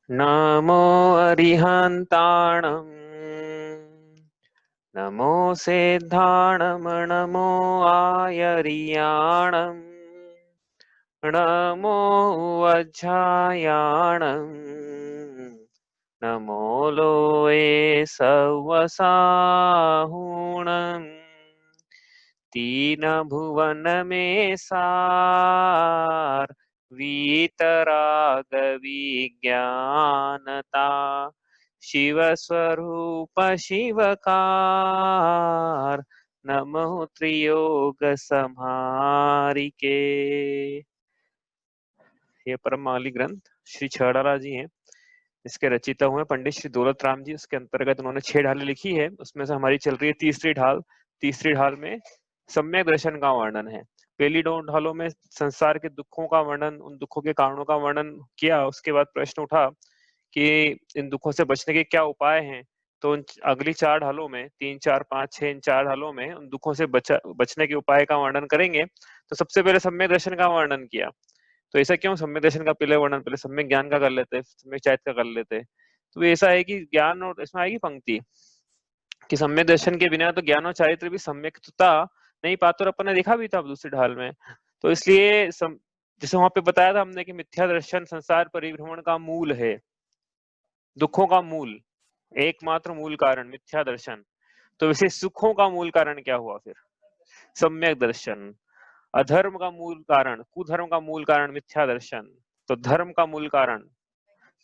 नमो अरिहन्ताणम् नमो सेद्धाणम् नमो आयर्याणम् नमो वज्रायाणम् नमो लोये सवसाहुणम् तीन भुवन में सार वीतराग विज्ञानता शिव स्वरूप शिवकार नमो त्रियोग संहारिके। ये परमावली ग्रंथ श्री छड़ारा जी हैं, इसके रचिता हुए पंडित श्री दौलत राम जी। उसके अंतर्गत उन्होंने 6 ढालें लिखी है, उसमें से हमारी चल रही है तीसरी ढाल। तीसरी ढाल में सम्यक दर्शन का वर्णन है। पहली 2 ढालों में संसार के दुखों का वर्णन, उन दुखों के कारणों का वर्णन किया। उसके बाद प्रश्न उठा कि इन दुखों से बचने के क्या उपाय हैं। तो अगली 4 ढालों में 3, 4, 5, 6 इन 4 ढालों में उन दुखों से बचने के उपाय का वर्णन करेंगे। तो सबसे पहले सम्यक दर्शन का वर्णन किया। तो ऐसा क्यों, सम्यक दर्शन का पहले वर्णन, पहले सम्यक ज्ञान का कर लेते, सम्यक चारित्र का कर लेते। तो ऐसा है कि ज्ञान, और इसमें आएगी पंक्ति कि सम्यक दर्शन के बिना तो ज्ञान और चारित्र भी सम्यकता नहीं पाते। और अपन ने देखा भी था दूसरी ढाल में। तो इसलिए जैसे वहां पे बताया था हमने कि मिथ्या दर्शन संसार परिभ्रमण का मूल है, दुखों का मूल, एकमात्र मूल कारण मिथ्या दर्शन। तो वैसे सुखों का मूल कारण क्या हुआ फिर? सम्यक दर्शन। अधर्म का मूल कारण, कुधर्म का मूल कारण मिथ्या दर्शन। तो धर्म का मूल कारण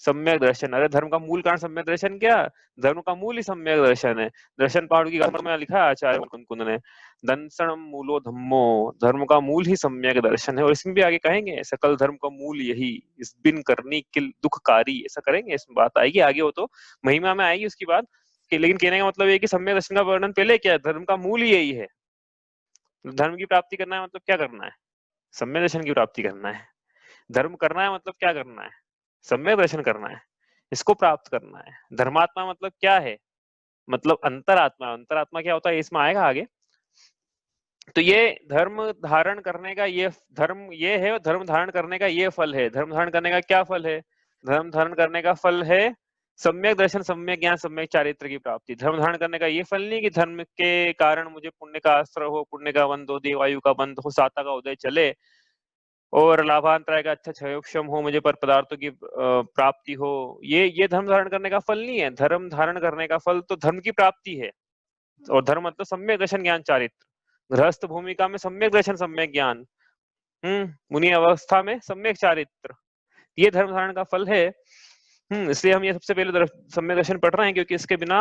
सम्यक दर्शन। अरे धर्म का मूल कारण सम्यक दर्शन क्या, धर्म का मूल ही सम्यक दर्शन है। दर्शन पाठ की गाथा में लिखा है आचार्य मुकुंद ने, दंसनम मूलो धम्मो, धर्म का मूल ही सम्यक दर्शन है। और इसमें भी आगे कहेंगे सकल धर्म का मूल यही, इस बिन करनी किल दुखकारी, ऐसा करेंगे। इसमें बात आएगी आगे, वो तो महिमा में आएगी उसकी बात कि। लेकिन कहने का मतलब ये कि सम्यक दर्शन का वर्णन पहले क्या है, धर्म का मूल ही यही है। धर्म की प्राप्ति करना है मतलब क्या करना है, सम्यक दर्शन की प्राप्ति करना है। धर्म करना है मतलब क्या करना है, सम्यक दर्शन करना है, इसको प्राप्त करना है। धर्मात्मा मतलब क्या है, मतलब अंतरात्मा। अंतरात्मा क्या होता है इसमें आएगा आगे। तो ये धर्म धारण करने का ये धर्म ये है, और धर्म धारण करने का ये फल है। धर्म धारण करने का क्या फल है, धर्म धारण करने का फल है सम्यक दर्शन, सम्यक ज्ञान, सम्यक चारित्र की प्राप्ति। धर्म धारण करने का ये फल नहीं कि धर्म के कारण मुझे पुण्य का आश्रय हो, पुण्य का बंध हो, देवायु का बंध हो, साता का उदय चले, और लाभांतराय का अच्छा क्षयोक्षम हो, मुझे पर पदार्थों की प्राप्ति हो। ये धर्म धारण करने का फल नहीं है। धर्म धारण करने का फल तो धर्म की प्राप्ति है। और धर्म मतलब सम्यक दर्शन ज्ञान चारित्र। गृहस्थ भूमिका में सम्यक दर्शन सम्यक ज्ञान, मुनि अवस्था में सम्यक चारित्र, ये धर्म धारण का फल है। इसलिए हम ये सबसे पहले सम्यक दर्शन पढ़ रहे हैं, क्योंकि इसके बिना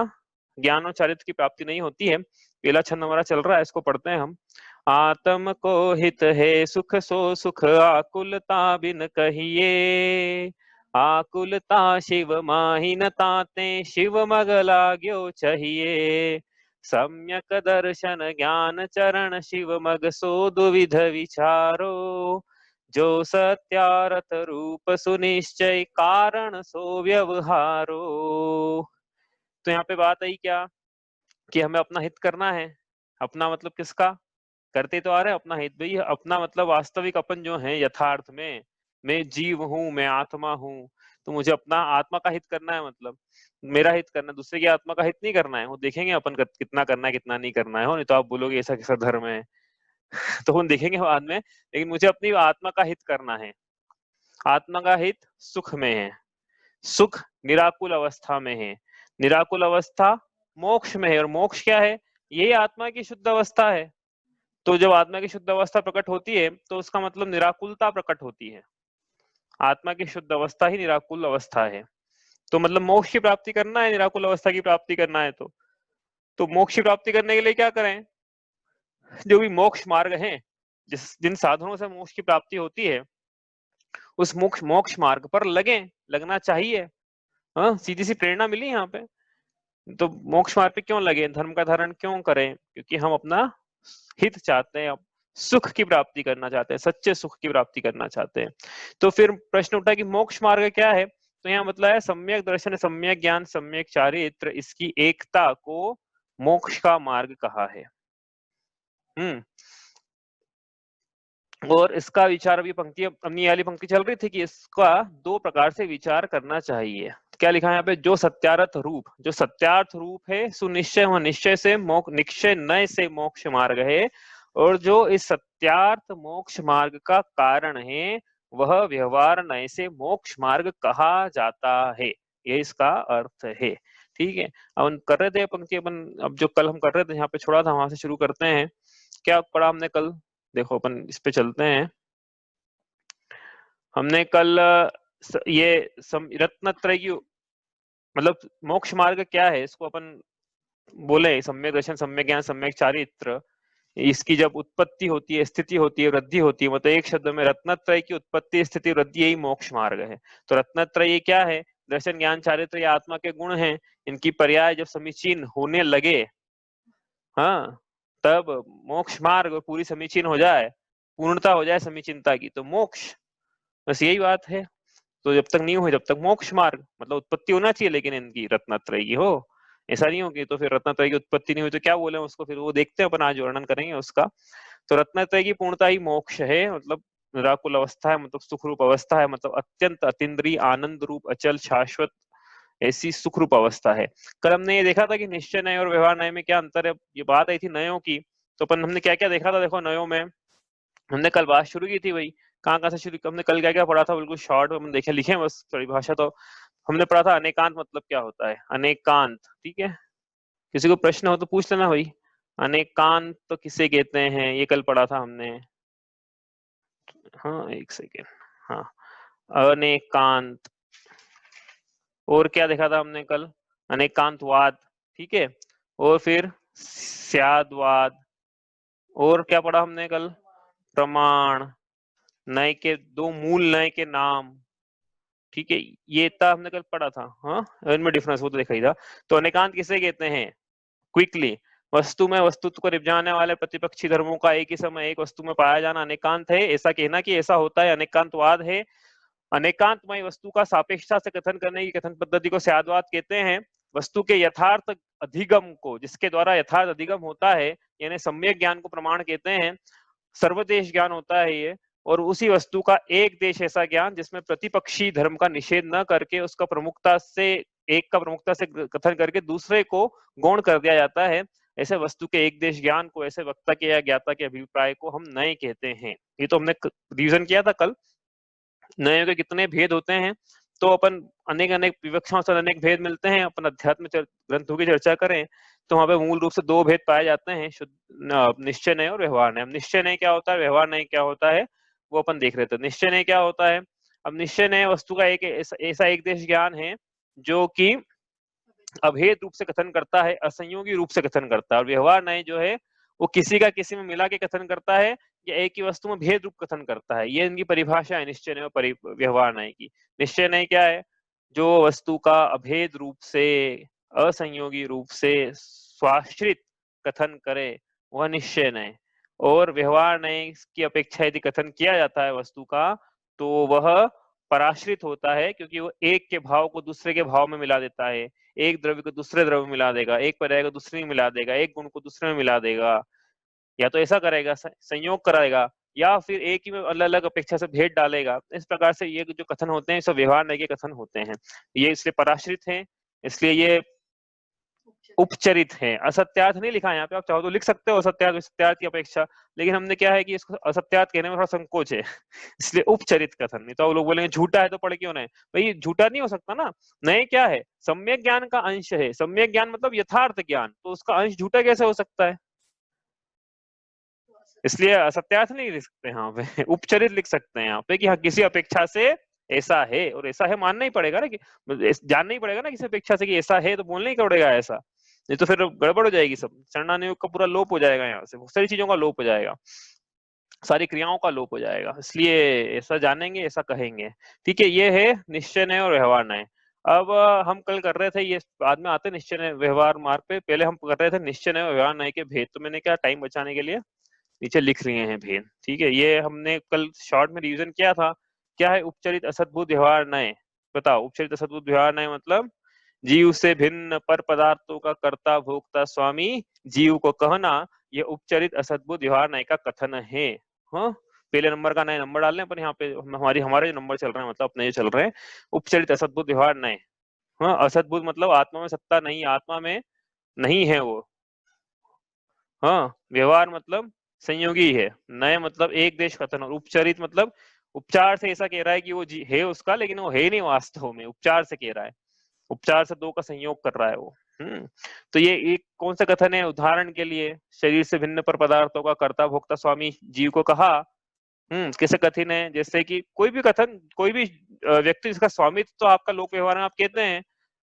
ज्ञान और चारित्र की प्राप्ति नहीं होती है। पहला छंद हमारा चल रहा है, इसको पढ़ते हैं हम। आत्म को हित है सुख सो सुख, आकुलता बिन कहिए, आकुलता शिव माही न ताते, शिव मग लाग्यो चाहिए। सम्यक दर्शन ज्ञान चरण शिव मग सो दुविध विचारो, जो सत्यारथ रूप सुनिश्चय कारण सो व्यवहारो। तो यहाँ पे बात आई क्या कि हमें अपना हित करना है। अपना मतलब किसका, करते तो आ रहे हैं अपना हित। भाई अपना मतलब वास्तविक अपन जो है यथार्थ में, मैं जीव हूँ, मैं आत्मा हूँ। तो मुझे अपना आत्मा का हित करना है, मतलब मेरा हित करना, दूसरे की आत्मा का हित नहीं करना है। वो देखेंगे अपन कितना करना है कितना नहीं करना है। हो नहीं तो आप बोलोगे ऐसा कैसा धर्म है तो हम देखेंगे बाद में। लेकिन मुझे अपनी आत्मा का हित करना है। आत्मा का हित सुख में है, सुख निराकुल अवस्था में है, निराकुल अवस्था मोक्ष में है। और मोक्ष क्या है, यही आत्मा की शुद्ध अवस्था है। तो जब आत्मा की शुद्ध अवस्था प्रकट होती है तो उसका मतलब निराकुलता प्रकट होती है। आत्मा की शुद्ध अवस्था ही निराकुल अवस्था है। तो मतलब मोक्ष की प्राप्ति करना है, निराकुल अवस्था की प्राप्ति करना है। तो मोक्ष की प्राप्ति करने के लिए क्या करें, जो भी मोक्ष मार्ग है, जिन साधनों से मोक्ष की प्राप्ति होती है, उस मोक्ष मोक्ष मार्ग पर लगना चाहिए। हाँ, सीधी सी प्रेरणा मिली यहाँ पे। तो मोक्ष मार्ग पे क्यों लगे, धर्म का धारण क्यों करें, क्योंकि हम अपना हित चाहते हैं, सुख की प्राप्ति करना चाहते हैं, सच्चे सुख की प्राप्ति करना चाहते हैं। तो फिर प्रश्न उठा कि मोक्ष मार्ग क्या है। तो यहाँ मतलब है सम्यक दर्शन, सम्यक ज्ञान, सम्यक चारित्र, इसकी एकता को मोक्ष का मार्ग कहा है। हम्म और इसका विचार, अभी पंक्ति अपनी वाली पंक्ति चल रही थी कि इसका दो प्रकार से विचार करना चाहिए। क्या लिखा है यहाँ पे, जो सत्यार्थ रूप, जो सत्यार्थ रूप है सुनिश्चय वह निश्चय से मोक्ष, निश्चय नय से मोक्ष मार्ग है, और जो इस सत्यार्थ मोक्ष मार्ग का कारण है वह व्यवहार नय से मोक्ष मार्ग कहा जाता है। ये इसका अर्थ है। ठीक है, अब कर रहे थे पंक्ति अपन, अब जो कल हम कर रहे थे यहाँ पे छोड़ा था वहां से शुरू करते हैं। क्या पढ़ा हमने कल, देखो अपन इस पे चलते हैं। हमने कल ये रत्नत्रय की, मतलब मोक्ष मार्ग क्या है, इसको अपन बोले सम्यक दर्शन, सम्यक ज्ञान, सम्यक चारित्र। इसकी जब उत्पत्ति होती है, स्थिति होती है, वृद्धि होती है, मतलब एक शब्द में रत्नत्रय की उत्पत्ति स्थिति वृद्धि यही मोक्ष मार्ग है। तो रत्नत्रय क्या है, दर्शन ज्ञान चारित्र या आत्मा के गुण हैं, इनकी पर्याय जब समीचीन होने लगे, हाँ, तब मोक्ष मार्ग पूरी समीचीन हो जाए, पूर्णता हो जाए समीचीनता की, तो मोक्ष, बस यही बात है। तो जब तक नहीं हो, जब तक मोक्ष मार्ग, मतलब उत्पत्ति होना चाहिए लेकिन इनकी रत्नत्रय की हो, ऐसा नहीं होगी तो फिर रत्नत्रय की उत्पत्ति नहीं हुई तो क्या बोले उसको, फिर वो देखते हैं अपन, आज वर्णन करेंगे उसका। तो रत्नत्रय की पूर्णता ही मोक्ष है, मतलब निराकुल अवस्था है, मतलब सुख रूप अवस्था है, मतलब अत्यंत अतीन्द्रिय आनंद रूप अचल शाश्वत ऐसी सुख रूप अवस्था है। कल हमने ये देखा था कि निश्चय नय और व्यवहार नय में क्या अंतर है, ये बात आई थी नयों की। तो अपन हमने क्या क्या देखा था, देखो नयों में हमने कल बात शुरू की थी भाई, कहाँ से शुरू, हमने कल क्या क्या पढ़ा था, बिल्कुल शॉर्ट में देखे लिखे बस परिभाषा। तो हमने पढ़ा था अनेकांत मतलब क्या होता है, अनेकांत, ठीक है, किसी को प्रश्न हो तो पूछ लेना भाई। अनेकांत तो किसे कहते हैं, ये कल पढ़ा था हमने। हाँ एक सेकेंड, हाँ, अनेकांत। और क्या देखा था हमने कल, अनेकांतवाद, ठीक है, और फिर स्यादवाद, और क्या पढ़ा हमने कल, प्रमाण, नय के दो मूल नय के नाम, ठीक है, ये था हमने कल पढ़ा था। हाँ, इनमें डिफरेंस वो तो देखा ही था। तो अनेकांत किसे कहते हैं, क्विकली, वस्तु में वस्तुत्व को निपजाने वाले प्रतिपक्षी धर्मों का एक ही समय एक वस्तु में पाया जाना अनेकांत है। ऐसा कहना कि ऐसा होता है अनेकांतवाद है। अनेकांतमय वस्तु का सापेक्षता से कथन करने की कथन पद्धति को स्यादवाद कहते हैं। वस्तु के यथार्थ अधिगम को, जिसके द्वारा यथार्थ अधिगम होता है, यानी सम्यक ज्ञान को प्रमाण कहते हैं। सर्वदेश ज्ञान होता है ये, और उसी वस्तु का एक देश ऐसा ज्ञान जिसमें प्रतिपक्षी धर्म का निषेध न करके उसका प्रमुखता से, एक का प्रमुखता से कथन करके दूसरे को गौण कर दिया जाता है। ऐसे वस्तु के एक देश ज्ञान को, ऐसे वक्ता के या ज्ञाता के अभिप्राय को हम नय कहते हैं। ये तो हमने रिवीजन किया था कल, नयों के कितने भेद होते हैं। तो अपन अनेक अनेक विवक्षाओं से अनेक भेद मिलते हैं। अपन अध्यात्म ग्रंथों की चर्चा करें तो वहां पे मूल रूप से दो भेद पाए जाते हैं, निश्चय नय और व्यवहार नय। निश्चय नय क्या होता है, व्यवहार नय क्या होता है, वो अपन देख रहे थे। निश्चय नय क्या होता है, अब निश्चय नय वस्तु का एक ऐसा एक देश ज्ञान है जो कि अभेद रूप से कथन करता है, असंयोगी रूप से कथन करता है। और व्यवहार नय जो है वो किसी का किसी में मिला के कथन करता है, या एक ही वस्तु में भेद रूप कथन करता है। ये इनकी परिभाषा है निश्चय नय और व्यवहार नय की। निश्चय नय क्या है, जो वस्तु का अभेद रूप से, असंयोगी रूप से स्वाश्रित कथन करे वह निश्चय नय। और व्यवहार नय की अपेक्षा यदि कथन किया जाता है वस्तु का, तो वह पराश्रित होता है, क्योंकि वो एक के भाव को दूसरे के भाव में मिला देता है, एक द्रव्य को दूसरे द्रव्य में मिला देगा, एक पर्याय को दूसरे में मिला देगा, एक गुण को दूसरे में मिला देगा, या तो ऐसा करेगा, संयोग कराएगा, या फिर एक ही में अलग अलग अपेक्षा से भेद डालेगा। इस प्रकार से ये जो कथन होते हैं सब व्यवहार नय के कथन होते हैं। ये इसलिए पराश्रित हैं, इसलिए ये उपचरित है। असत्यार्थ नहीं लिखा है यहाँ पे, आप चाहो तो लिख सकते हो असत्यार्थ सत्यार्थ की अपेक्षा, लेकिन हमने क्या है कि इसको असत्यार्थ कहने में थोड़ा संकोच है इसलिए उपचरित कथन। नहीं तो लोग बोलेंगे झूठा है तो पढ़ क्यों नहीं, भाई झूठा नहीं हो सकता ना। नए क्या है, सम्यक ज्ञान का अंश है। सम्यक ज्ञान मतलब यथार्थ ज्ञान, तो उसका अंश झूठा कैसे हो सकता है, इसलिए असत्यार्थ नहीं लिख सकते यहाँ पे उपचरित लिख सकते हैं यहाँ पे कि हाँ किसी अपेक्षा से ऐसा है, और ऐसा है मानना ही पड़ेगा ना, कि जानना ही पड़ेगा ना किसी अपेक्षा से कि ऐसा है, तो बोलना ही पड़ेगा ऐसा, नहीं तो फिर गड़बड़ हो जाएगी। सब चरणानुयोग का पूरा लोप हो जाएगा, यहाँ से बहुत सारी चीजों का लोप हो जाएगा, सारी क्रियाओं का लोप हो जाएगा। इसलिए ऐसा जानेंगे, ऐसा कहेंगे। ठीक है, ये है निश्चय नय और व्यवहार नय। अब हम कल कर रहे थे, ये बाद में आते निश्चय नय व्यवहार मार्ग पे, पहले हम कर रहे थे निश्चय नय और व्यवहार नय के भेद। तो मैंने क्या टाइम बचाने के लिए नीचे लिख लिए हैं भेद। ठीक है, ये हमने कल शॉर्ट में रिवीजन किया था। क्या है उपचरित असद्भुत व्यवहार नय, बताओ। उपचरित असद्भुत व्यवहार नय मतलब जीव से भिन्न पर पदार्थों का कर्ता भोक्ता स्वामी जीव को कहना, यह उपचरित असद्भुत व्यवहार नय का कथन है। हाँ, पहले नंबर का नए नंबर डाल लें, पर यहाँ पे हमारे जो नंबर चल रहे हैं, मतलब अपने जो चल रहे हैं, उपचरित असद्भुत व्यवहार नए। हाँ, असद्भुत मतलब आत्मा में सत्ता नहीं, आत्मा में नहीं है वो। हाँ, व्यवहार मतलब संयोगी है। नए मतलब एक देश कथन, और उपचरित मतलब उपचार से ऐसा कह रहा है कि वो है उसका, लेकिन वो है नहीं वास्तव में, उपचार से कह रहा है, उपचार से दो का संयोग कर रहा है वो। तो ये एक कौन सा कथन है? उदाहरण के लिए, शरीर से भिन्न पर पदार्थों का कर्ता भोक्ता स्वामी जीव को कहा। कैसे कथन है? जैसे कि कोई भी कथन, कोई भी व्यक्ति जिसका स्वामित्व तो आपका लोक व्यवहार में आप कहते हैं,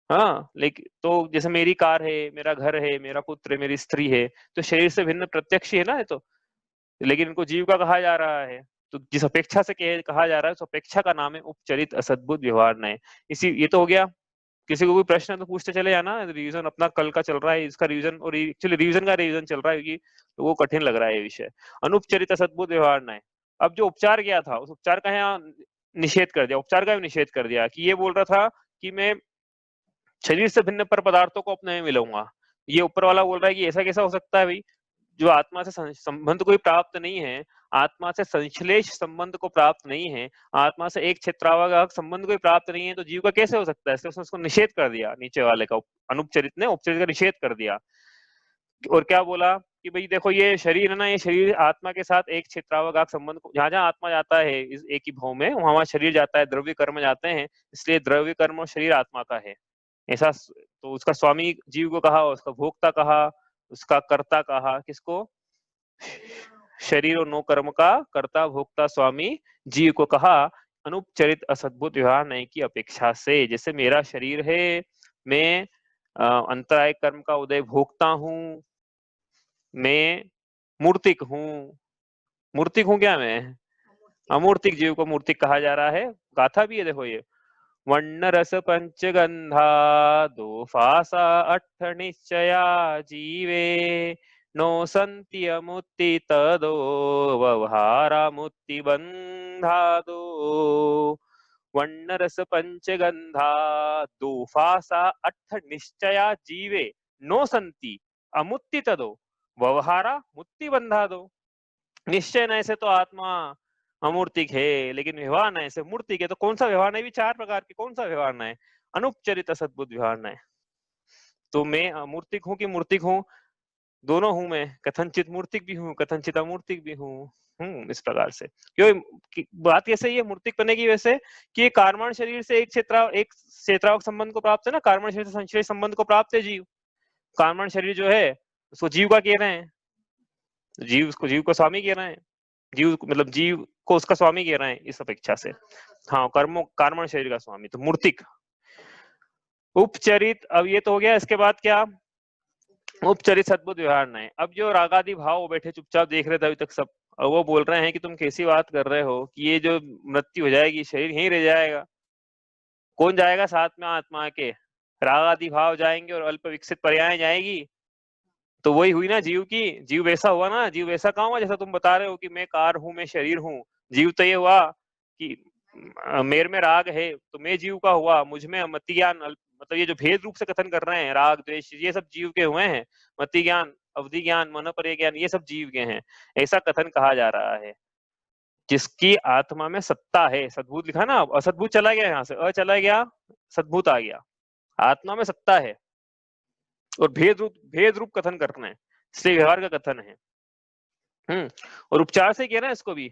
हाँ, लेकिन तो जैसे मेरी कार है, मेरा घर है, मेरा पुत्र है, मेरी स्त्री है, तो शरीर से भिन्न प्रत्यक्ष ही है ना ये तो, लेकिन इनको जीव का कहा जा रहा है। तो जिस अपेक्षा से कहा जा रहा है, उस अपेक्षा का नाम है उपचरित असद्भुत व्यवहार नए। इसी ये तो हो गया। किसी को कोई प्रश्न है तो पूछते चले जाना, रिवीजन अपना कल का चल रहा है, इसका रिवीजन, और एक्चुअली रिवीजन का रिवीजन चल रहा है, क्योंकि तो वो कठिन लग रहा है ये विषय। अनुपचरित असद्भुत व्यवहार नए। अब जो उपचार किया था, उस उपचार का यहाँ निषेध कर दिया, उपचार का भी निषेध कर दिया, कि ये बोल रहा था कि मैं शरीर से भिन्न पर पदार्थों को अपने में मिलाऊंगा। ये ऊपर वाला बोल रहा है कि ऐसा कैसा हो सकता है भाई, जो आत्मा से संबंध कोई प्राप्त नहीं है, आत्मा से संश्लेष संबंध को प्राप्त नहीं है, आत्मा से एक क्षेत्रावगाहक संबंध कोई प्राप्त नहीं है, तो जीव का कैसे हो सकता है? इसलिए उसने उसको निषेध कर दिया, नीचे वाले का, अनुपचरित ने उपचरित का निषेध कर दिया। और क्या बोला कि भाई देखो, ये शरीर है ना, ये शरीर आत्मा के साथ एक क्षेत्रावगाहक संबंध को, जहां जहां आत्मा जाता है इस एक ही भाव में, वहां वहां शरीर जाता है, द्रव्य कर्म जाते हैं, इसलिए द्रव्य कर्म और शरीर आत्मा का है। ऐसा तो उसका स्वामी जीव को कहा, उसका भोक्ता कहा, उसका कर्ता कहा, किसको? शरीर और नो कर्म का कर्ता भोक्ता स्वामी जीव को कहा, अनुपचरित असद्भुत व्यवहार नहीं की अपेक्षा से। जैसे मेरा शरीर है, मैं अंतराय कर्म का उदय भोगता हूँ, मैं मूर्तिक हूँ। मूर्तिक हूँ क्या मैं? अमूर्तिक जीव को मूर्तिक कहा जा रहा है। गाथा भी है, देखो ये, वर्ण रस पंचगंधा दो फासा अठ निश्चया जीवे नो संति अमुत्ति तदो व्यवहारा मुत्ति बंधा दो। वर्ण रस पंचगंधा दो फासा अठ निश्चया जीवे नो संति अमुत्ति तदो व्यवहारा मुत्ति बंधा दो। निश्चय नय से तो आत्मा अमूर्तिक है, लेकिन व्यवहार नय से मूर्तिक है। तो कौन सा व्यवहार नय? भी चार प्रकार के, कौन सा व्यवहार नय? अनुपचरित असद्भुत व्यवहार नय। तो मैं अमूर्तिक हूँ कि मूर्तिक हूँ? दोनों हूं मैं, कथनचित मूर्तिक भी हूँ, कथनचित अमूर्तिक भी हूँ। इस प्रकार से क्यों बात कैसे है मूर्तिक बनने की? वैसे कि कार्बन शरीर से एक क्षेत्रावक संबंध को प्राप्त है ना, कार्बन शरीर से संश्लेष संबंध को प्राप्त है जीव। कार्बन शरीर जो है उसको जीव का कह रहे हैं, जीव को स्वामी कह रहे हैं, जीव मतलब जीव को उसका स्वामी कह रहे हैं इस अपेक्षा से। हाँ, कार्बन शरीर का स्वामी, तो मूर्तिक। उपचरित, अब ये तो हो गया। इसके बाद क्या? उपचरित सद्भुत व्यवहार नहीं। अब जो रागादि भाव बैठे चुपचाप देख रहे थे अभी तक सब, वो बोल रहे हैं कि तुम कैसी बात कर रहे हो कि ये जो मृत्यु हो जाएगी, शरीर यहीं रह जाएगा, कौन जाएगा साथ में आत्मा के? रागादि भाव जाएंगे और अल्प विकसित पर्याय जाएगी। तो वही हुई ना जीव की, जीव वैसा हुआ ना, जीव वैसा कहाँ हुआ जैसा तुम बता रहे हो कि मैं कार हूं, मैं शरीर हूँ। जीव तो ये हुआ कि मेरे में राग है तो मैं जीव का हुआ, मुझ में मति ज्ञान, मतलब ये जो भेद रूप से कथन कर रहे हैं, राग द्वेष, ये सब जीव के हुए हैं। मति ज्ञान, अवधि ज्ञान, मनोपर्य ज्ञान, ये सब जीव के हैं, ऐसा कथन कहा जा रहा है। जिसकी आत्मा में सत्ता है, सद्भूत लिखा ना, असद्भूत चला गया, यहाँ से अ चला गया, सद्भूत आ गया। आत्मा में सत्ता है और भेद रूप कथन करना है, इसलिए व्यवहार का कथन है। और उपचार से कह रहे हैं इसको भी,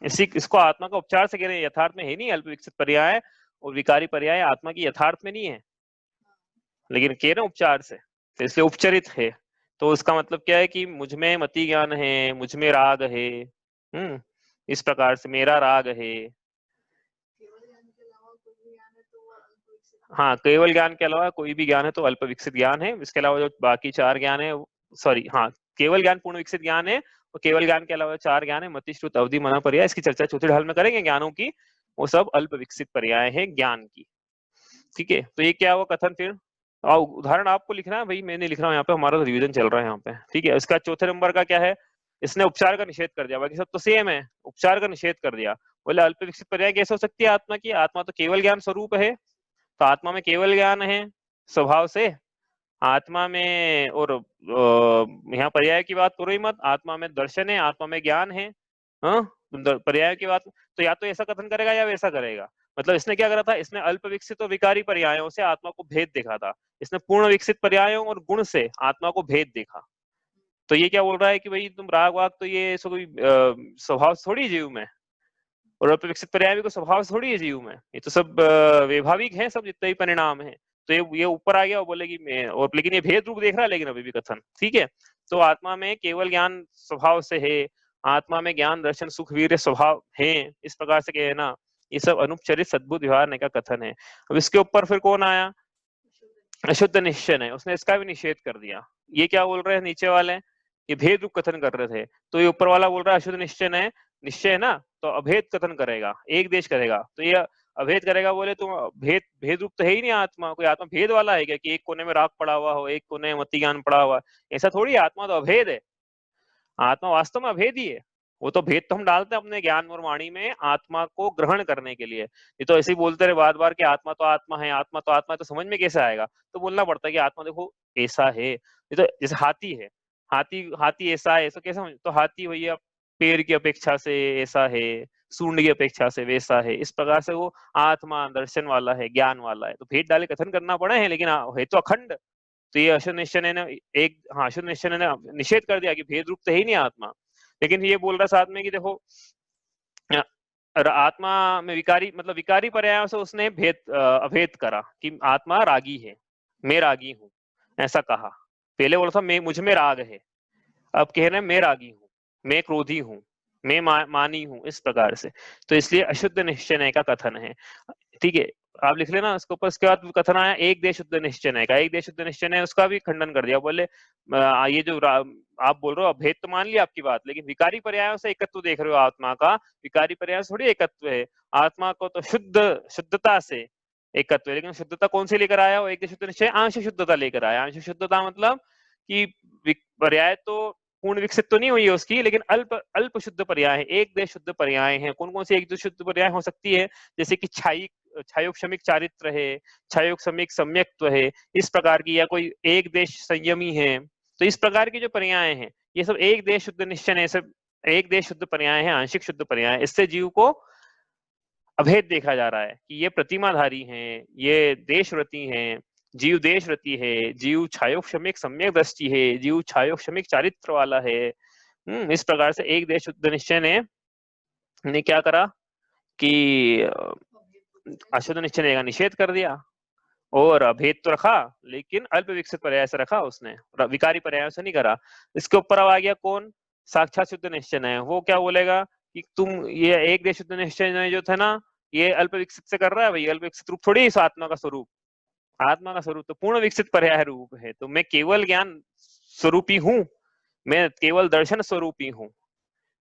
इसको आत्मा का उपचार से कह रहे हैं, यथार्थ में है नहीं। अल्प विकसित पर्याय और विकारी पर्याय आत्मा की यथार्थ में नहीं है, लेकिन कह रहे हैं उपचार से, तो इसलिए उपचरित है। तो इसका मतलब क्या है कि मुझ में मति ज्ञान है, मुझ में राग है। इस प्रकार से मेरा राग है। हाँ, केवल ज्ञान के अलावा कोई भी ज्ञान है तो अल्प विकसित ज्ञान है। इसके अलावा जो बाकी चार ज्ञान है, सॉरी हाँ, केवल ज्ञान पूर्ण विकसित ज्ञान है, और केवल ज्ञान के अलावा चार ज्ञान है, मति श्रुत अवधि मना पर्याय, इसकी चर्चा चौथे ढाल में करेंगे ज्ञानों की। वो सब अल्प विकसित पर्याय है ज्ञान की। ठीक है, तो ये क्या हुआ कथन? फिर उदाहरण आपको लिखना है भाई, मैं नहीं लिख रहा हूँ यहाँ पे, हमारा तो रिवीजन चल रहा है यहाँ पे। ठीक है, इसका चौथे नंबर का क्या है? इसने उपचार का निषेध कर दिया, बाकी सब तो सेम है, उपचार का निषेध कर दिया। बोले अल्प विकसित पर्याय कैसे हो सकती है आत्मा की? आत्मा तो केवल ज्ञान स्वरूप है, तो आत्मा में केवल ज्ञान है स्वभाव से आत्मा में। और यहाँ पर्याय की बात करो ही मत, आत्मा में दर्शन है, आत्मा में ज्ञान है। हाँ, पर्याय की बात तो या तो ऐसा कथन करेगा या वैसा करेगा। मतलब इसने क्या करा था, इसने अल्प विकसित और विकारी पर्यायों से आत्मा को भेद देखा था, इसने पूर्ण विकसित पर्यायों और गुण से आत्मा को भेद देखा। तो ये क्या बोल रहा है कि भाई तुम राग वाग तो ये सब कोई स्वभाव थोड़ी है जीव में, और अल्प विकसित पर्याय भी कोई स्वभाव थोड़ी है जीव में, ये तो सब वैभाविक है, सब जितने भी परिणाम है। तो ये ऊपर आ गया और बोलेगी मैं, और लेकिन ये भेद रूप देख रहा है लेकिन अभी भी कथन, ठीक है। तो आत्मा में केवल ज्ञान स्वभाव से है, आत्मा में ज्ञान दर्शन सुख वीर्य स्वभाव है, इस प्रकार से कहना, ये सब अनुपचरित सद्बुद्ध व्यवहार का कथन है। अब इसके ऊपर फिर कौन आया, अशुद्ध निश्चय है, उसने इसका भी निषेध कर दिया। ये क्या बोल रहे हैं नीचे वाले, ये भेद रूप कथन कर रहे थे, तो ये ऊपर वाला बोल रहा है अशुद्ध निश्चय है, निश्चय है ना, तो अभेद कथन करेगा, एक देश करेगा, तो ये अभेद करेगा, बोले तो भेद भेद रूप तो है ही नहीं आत्मा, कोई आत्मा भेद वाला है क्या कि एक कोने में राग पड़ा हुआ हो, एक कोने में मति ज्ञान पड़ा हुआ, ऐसा थोड़ी है, आत्मा तो अभेद है, आत्मा वास्तव में अभेद ही है। वो तो भेद तो हम डालते हैं अपने ज्ञान और वाणी में आत्मा को ग्रहण करने के लिए, ये तो ऐसे ही बोलते रहे बार बार कि आत्मा तो आत्मा है, आत्मा तो आत्मा है, तो समझ में कैसे आएगा, तो बोलना पड़ता है कि आत्मा देखो ऐसा है। ये तो जैसे हाथी है, हाथी हाथी ऐसा है, ऐसा कैसे समझ, तो हाथी भैया पेड़ की अपेक्षा से ऐसा है, सूंड की अपेक्षा से वैसा है, इस प्रकार से वो आत्मा दर्शन वाला है, ज्ञान वाला है, तो भेद डाले कथन करना पड़े है, लेकिन है तो अखंड। तो ये अशुद्ध निश्चय ने एक, हाँ अशुद्ध निश्चय ने निषेध कर दिया कि भेद रूप तो है ही नहीं आत्मा, लेकिन ये बोल रहा साथ में कि देखो आत्मा में विकारी, मतलब विकारी पर्यायों से उसने भेद अभेद करा कि आत्मा रागी है, मैं रागी हूं, ऐसा कहा। पहले बोला था मैं, मुझ में राग है, अब कह रहे हैं मैं रागी हूं, मैं क्रोधी हूं, मैं मानी हूं, इस प्रकार से। तो इसलिए अशुद्ध निश्चय का कथन है, ठीक है। आप लिख लेना उसके ऊपर। उसके बाद कथन आया एक देश शुद्ध निश्चय का, एक देश शुद्ध निश्चय, उसका भी खंडन कर दिया, बोले ये जो आप बोल रहे हो अभेद तो मान लिया आपकी बात, लेकिन विकारी पर्यायों से एकत्व देख रहे हो आत्मा का, विकारी पर्याय से थोड़ी एकत्व है, आत्मा को तो शुद्धता से एकत्व है, लेकिन शुद्धता कौन से लेकर आया, वो एक देश शुद्ध निश्चय आंशिक शुद्धता लेकर आया। आंशिक शुद्धता मतलब कि पर्याय तो पूर्ण विकसित तो नहीं हुई है उसकी, लेकिन अल्प अल्प शुद्ध पर्याय है, एक देश शुद्ध पर्याय है। कौन कौन सी एक दो शुद्ध पर्याय हो सकती है, जैसे कि छायुक शमिक चारित्र है, छायुक शमिक सम्यक्त्व है, इस प्रकार की, या कोई एक देश संयमी है, तो इस प्रकार की जो पर्याय हैं ये सब एक देश शुद्ध निश्चय है, सब एक देश शुद्ध पर्याय है, आंशिक शुद्ध पर्याय। इससे जीव को अभेद देखा जा रहा है कि ये प्रतिमाधारी हैं, ये देशव्रती हैं, जीव देशव्रती है, जीव छायोक शमिक सम्यक दृष्टि है, जीव छायोक शमिक चारित्र वाला है। इस प्रकार से एक देश शुद्ध निश्चय ने क्या करा कि अशुद्ध निश्चय का निषेध कर दिया, और अभेद तो रखा लेकिन अल्प विकसित पर्याय से रखा उसने, विकारी पर्यायों से नहीं करा। इसके ऊपर अब आ गया कौन, साक्षात शुद्ध निश्चय है। वो क्या बोलेगा कि तुम ये एक देश शुद्ध निश्चय जो था ना, ये अल्प विकसित से कर रहा है भाई, अल्प विकसित रूप थोड़ी इस आत्मा का स्वरूप, आत्मा का स्वरूप तो पूर्ण विकसित पर्याय रूप है, तो मैं केवल ज्ञान स्वरूपी हूँ, मैं केवल दर्शन स्वरूपी हूँ।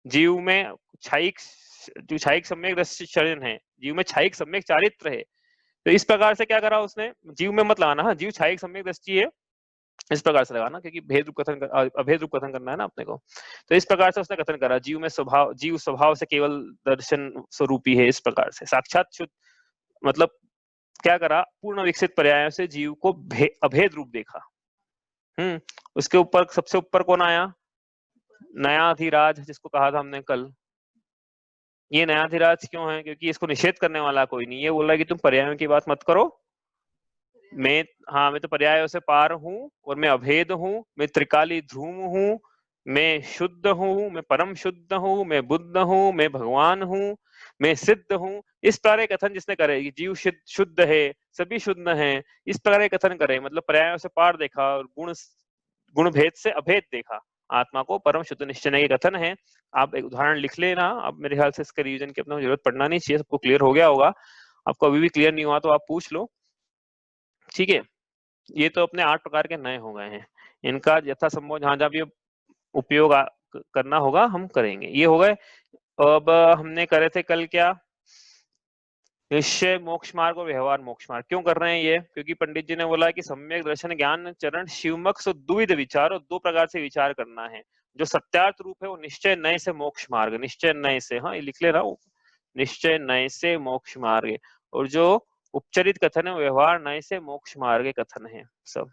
जीव में छाइक, जो छाइक सम्यक दर्शन है, जीव में छाइक सम्यक चारित्र है। तो इस प्रकार से क्या करा उसने, जीव में मत लगाना, हाँ जीव छाइक सम्यक दृष्टि है, इस प्रकार से लगाना, क्योंकि भेद रूप कथन अभेद रूप कथन करना है ना अपने को। तो इस प्रकार से उसने कथन करा, जीव में स्वभाव, जीव स्वभाव से केवल दर्शन स्वरूपी है, इस प्रकार से साक्षात शुद्ध, मतलब क्या करा, पूर्ण विकसित पर्यायों से जीव को अभेद रूप देखा। उसके ऊपर सबसे ऊपर कौन आया, नयाधिराज, जिसको कहा था हमने कल। ये नयाधिराज क्यों है, क्योंकि इसको निषेध करने वाला कोई नहीं, ये बोल रहा है कि तुम पर्यायों की बात मत करो, मैं, हाँ मैं तो पर्यायों से पार हूँ, और मैं अभेद हूँ, मैं त्रिकाली ध्रुव हूँ, मैं शुद्ध हूँ, मैं परम शुद्ध हूँ, मैं बुद्ध हूँ, मैं भगवान हूँ, मैं सिद्ध हूँ। इस प्रकार कथन जिसने करे, जीव शुद्ध है, सभी शुद्ध हैं, इस प्रकार कथन करे, मतलब पर्यायों से पार देखा और गुण भेद से अभेद देखा, आत्मा को परम शुद्ध निश्चय के कथन है। आप एक उदाहरण लिख लेना, अब मेरे ख्याल से इसका रिवीजन की अपना जरूरत पड़ना नहीं चाहिए, सबको क्लियर हो गया होगा। आपको अभी भी क्लियर नहीं हुआ तो आप पूछ लो, ठीक है। ये तो अपने 8 प्रकार के नए हो गए हैं, इनका यथासंभव जहां जहां भी उपयोग करना होगा हम करेंगे। ये हो गए। अब हमने करे थे कल क्या, निश्चय मोक्ष मार्ग और व्यवहार मोक्ष मार्ग। क्यों कर रहे हैं ये, क्योंकि पंडित जी ने बोला कि सम्यक दर्शन ज्ञान चरण शिवमक सो द्विविध विचार, और 2 प्रकार से विचार करना है। जो सत्यार्थ रूप है वो निश्चय नय से मोक्ष मार्ग, निश्चय नय से, हाँ ये लिख ले रहा हूँ, निश्चय नय से मोक्ष मार्ग, और जो उपचरित कथन है व्यवहार नय से मोक्ष मार्ग कथन है सब।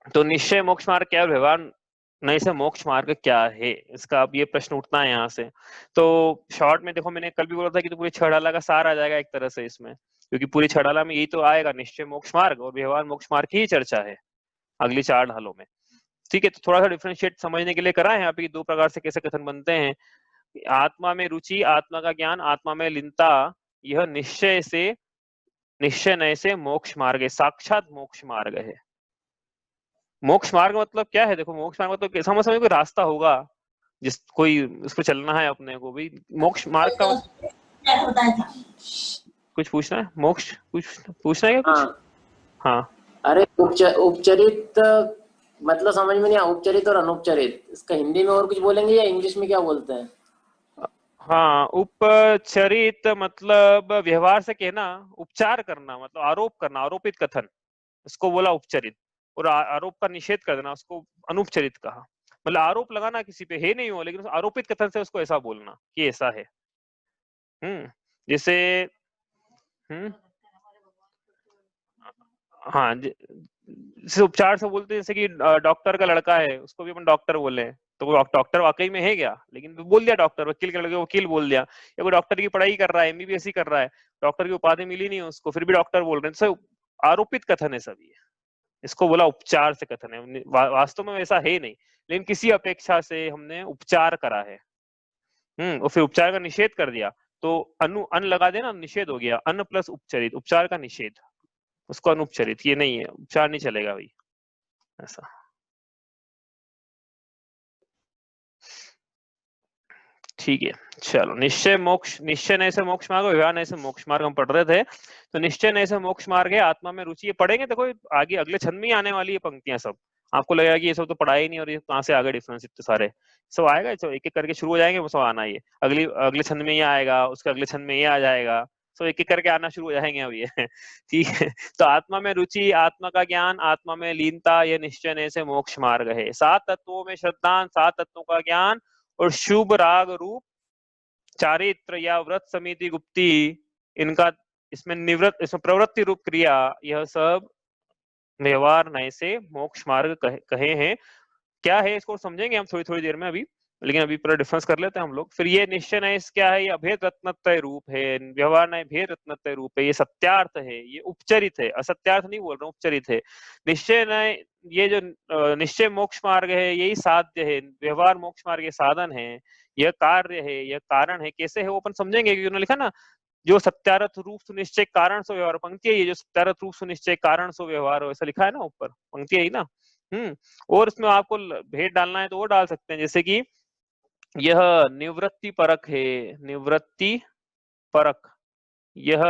तो निश्चय मोक्ष मार्ग क्या है, व्यवहार नहीं से मोक्ष मार्ग क्या है, इसका अब ये प्रश्न उठना है यहाँ से। तो शॉर्ट में देखो, मैंने कल भी बोला था कि तो पूरी छह डाला का सार आ जाएगा एक तरह से इसमें, क्योंकि पूरी छह डाला में यही तो आएगा, निश्चय मोक्ष मार्ग और व्यवहार मोक्ष मार्ग की ही चर्चा है अगली चार ढालों में। ठीक है, तो थोड़ा सा डिफरेंशिएट समझने के लिए करा है यहाँ पे दो प्रकार से कैसे कथन बनते हैं। आत्मा में रुचि, आत्मा का ज्ञान, आत्मा में लीनता, यह निश्चय नय से मोक्ष मार्ग है, साक्षात मोक्ष मार्ग है। मोक्ष मार्ग मतलब क्या है? देखो, मोक्ष मार्ग मतलब समझ समझ कोई रास्ता होगा जिस कोई उस पर चलना है अपने को भी। मोक्ष मार्ग का कुछ पूछना है? मोक्ष कुछ पूछना है क्या कुछ? हाँ हाँ, अरे उपचरित मतलब समझ में नहीं आया, उपचरित और अनुपचरित इसका हिंदी में और कुछ बोलेंगे या इंग्लिश में क्या बोलते हैं? हाँ, उपचरित मतलब व्यवहार से कहना, उपचार करना मतलब आरोप करना, आरोपित कथन, इसको बोला उपचरित। और आरोप का निषेध कर देना उसको अनुपचरित कहा। मतलब आरोप लगाना किसी पे है नहीं हो, लेकिन उस आरोपित कथन से उसको ऐसा बोलना कि ऐसा है। जैसे हम्म हाँ, जैसे उपचार से बोलते हैं, जैसे कि डॉक्टर का लड़का है उसको भी अपन डॉक्टर बोले, तो वो डॉक्टर वाकई में है क्या? लेकिन बोल दिया डॉक्टर। वकील के लड़के को वकील बोल दिया। या कोई डॉक्टर की पढ़ाई कर रहा है, एमबीबीएस ही कर रहा है, डॉक्टर की उपाधि मिली नहीं उसको, फिर भी डॉक्टर बोल रहे हैं, तो आरोपित कथन है सभी। इसको बोला उपचार से कथन है। वास्तव में वैसा है नहीं, लेकिन किसी अपेक्षा से हमने उपचार करा है। और फिर उपचार का निषेध कर दिया, तो अन लगा देना, निषेध हो गया। अन प्लस उपचरित, उपचार का निषेध, उसको अनुपचरित। ये नहीं है, उपचार नहीं चलेगा भाई ऐसा। ठीक है, चलो। निश्चय मोक्ष, निश्चय नय से मोक्ष मार्ग, व्यवहार नय से मोक्ष मार्ग हम पढ़ रहे थे। तो निश्चय नय से मोक्ष मार्ग है आत्मा में रुचि, ये पढ़ेंगे देखो आगे अगले छंद में ही आने वाली है पंक्तियां सब। आपको लगेगा कि ये सब तो पढ़ा ही नहीं और ये कहाँ से आ गए डिफरेंस इतने सारे। सब आएगा, सब एक एक करके शुरू हो जाएंगे, वो सब आना ही है। अगले छंद में ये आएगा, उसके अगले छंद में ये आ जाएगा, सब एक एक करके आना शुरू हो जाएंगे अब ये। ठीक है, तो आत्मा में रुचि, आत्मा का ज्ञान, आत्मा में लीनता, ये निश्चय नय से मोक्ष मार्ग है। सात तत्वों में श्रद्धा, सात तत्वों का ज्ञान और शुभ राग रूप चारित्र या व्रत समिति गुप्ती, इनका इसमें निवृत्त, इसमें प्रवृत्ति रूप क्रिया, यह सब व्यवहार नय से मोक्ष मार्ग कहे हैं। क्या है इसको समझेंगे हम थोड़ी थोड़ी देर में अभी, लेकिन अभी पूरा डिफरेंस कर लेते हैं हम लोग। फिर ये निश्चय नय क्या है? ये अभेद रत्नत्रय रूप है। व्यवहार नय भेद रत्नत्रय रूप है। ये सत्यार्थ है, ये उपचरित है, असत्यार्थ नहीं बोल रहा हूँ, उपचरित है। निश्चय नय, ये जो निश्चय मोक्ष मार्ग है यही साध्य है, व्यवहार मोक्ष मार्ग ये साधन है, यह कार्य है, यह कारण है। कैसे है वो अपन समझेंगे, क्योंकि उन्होंने लिखा ना, जो सत्यारथ रूप सुनिश्चय कारण सो व्यवहार, पंक्ति है ये, जो सत्यारथ रूप सुनिश्चय कारण सो व्यवहार, ऐसा लिखा है ना ऊपर, पंक्ति है ना। और इसमें आपको भेद डालना है तो वो डाल सकते हैं, जैसे कि यह निवृत्ति परक है, निवृत्ति परक, यह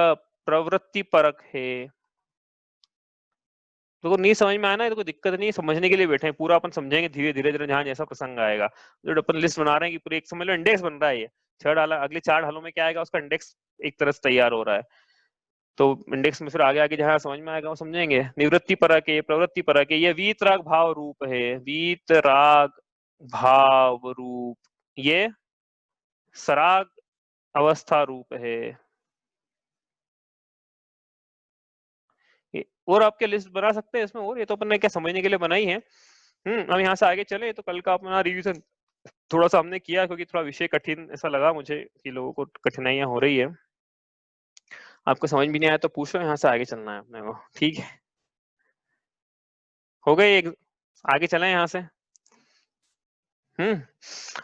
प्रवृत्ति परक है। तो नहीं समझ में आया ना, तो कोई दिक्कत नहीं, समझने के लिए बैठे हैं, पूरा अपन समझेंगे धीरे धीरे धीरे जहां जैसा प्रसंग आएगा। जो अपन लिस्ट बना रहे हैं कि पूरी एक समझ लो इंडेक्स बन रहा है ये, छह डाला, अगले चार ढालों में क्या आएगा उसका इंडेक्स एक तरह से तैयार हो रहा है। तो इंडेक्स में फिर आगे आगे जहां समझ में आएगा वो समझेंगे। निवृत्ति परक है, प्रवृत्ति परक है, ये वीतराग भाव रूप है, वीतराग भाव रूप, ये सराग अवस्था रूप है। और आपके लिस्ट बना सकते हैं इसमें, और ये तो अपन ने क्या समझने के लिए बनाई है। अब यहाँ से आगे चले तो कल का अपना रिवीजन थोड़ा सा हमने किया, क्योंकि थोड़ा विषय कठिन ऐसा लगा मुझे कि लोगों को कठिनाइयां हो रही है। आपको समझ भी नहीं आया तो पूछो, यहाँ से आगे चलना है अपने को। ठीक है, हो गए एक, आगे चले यहाँ से।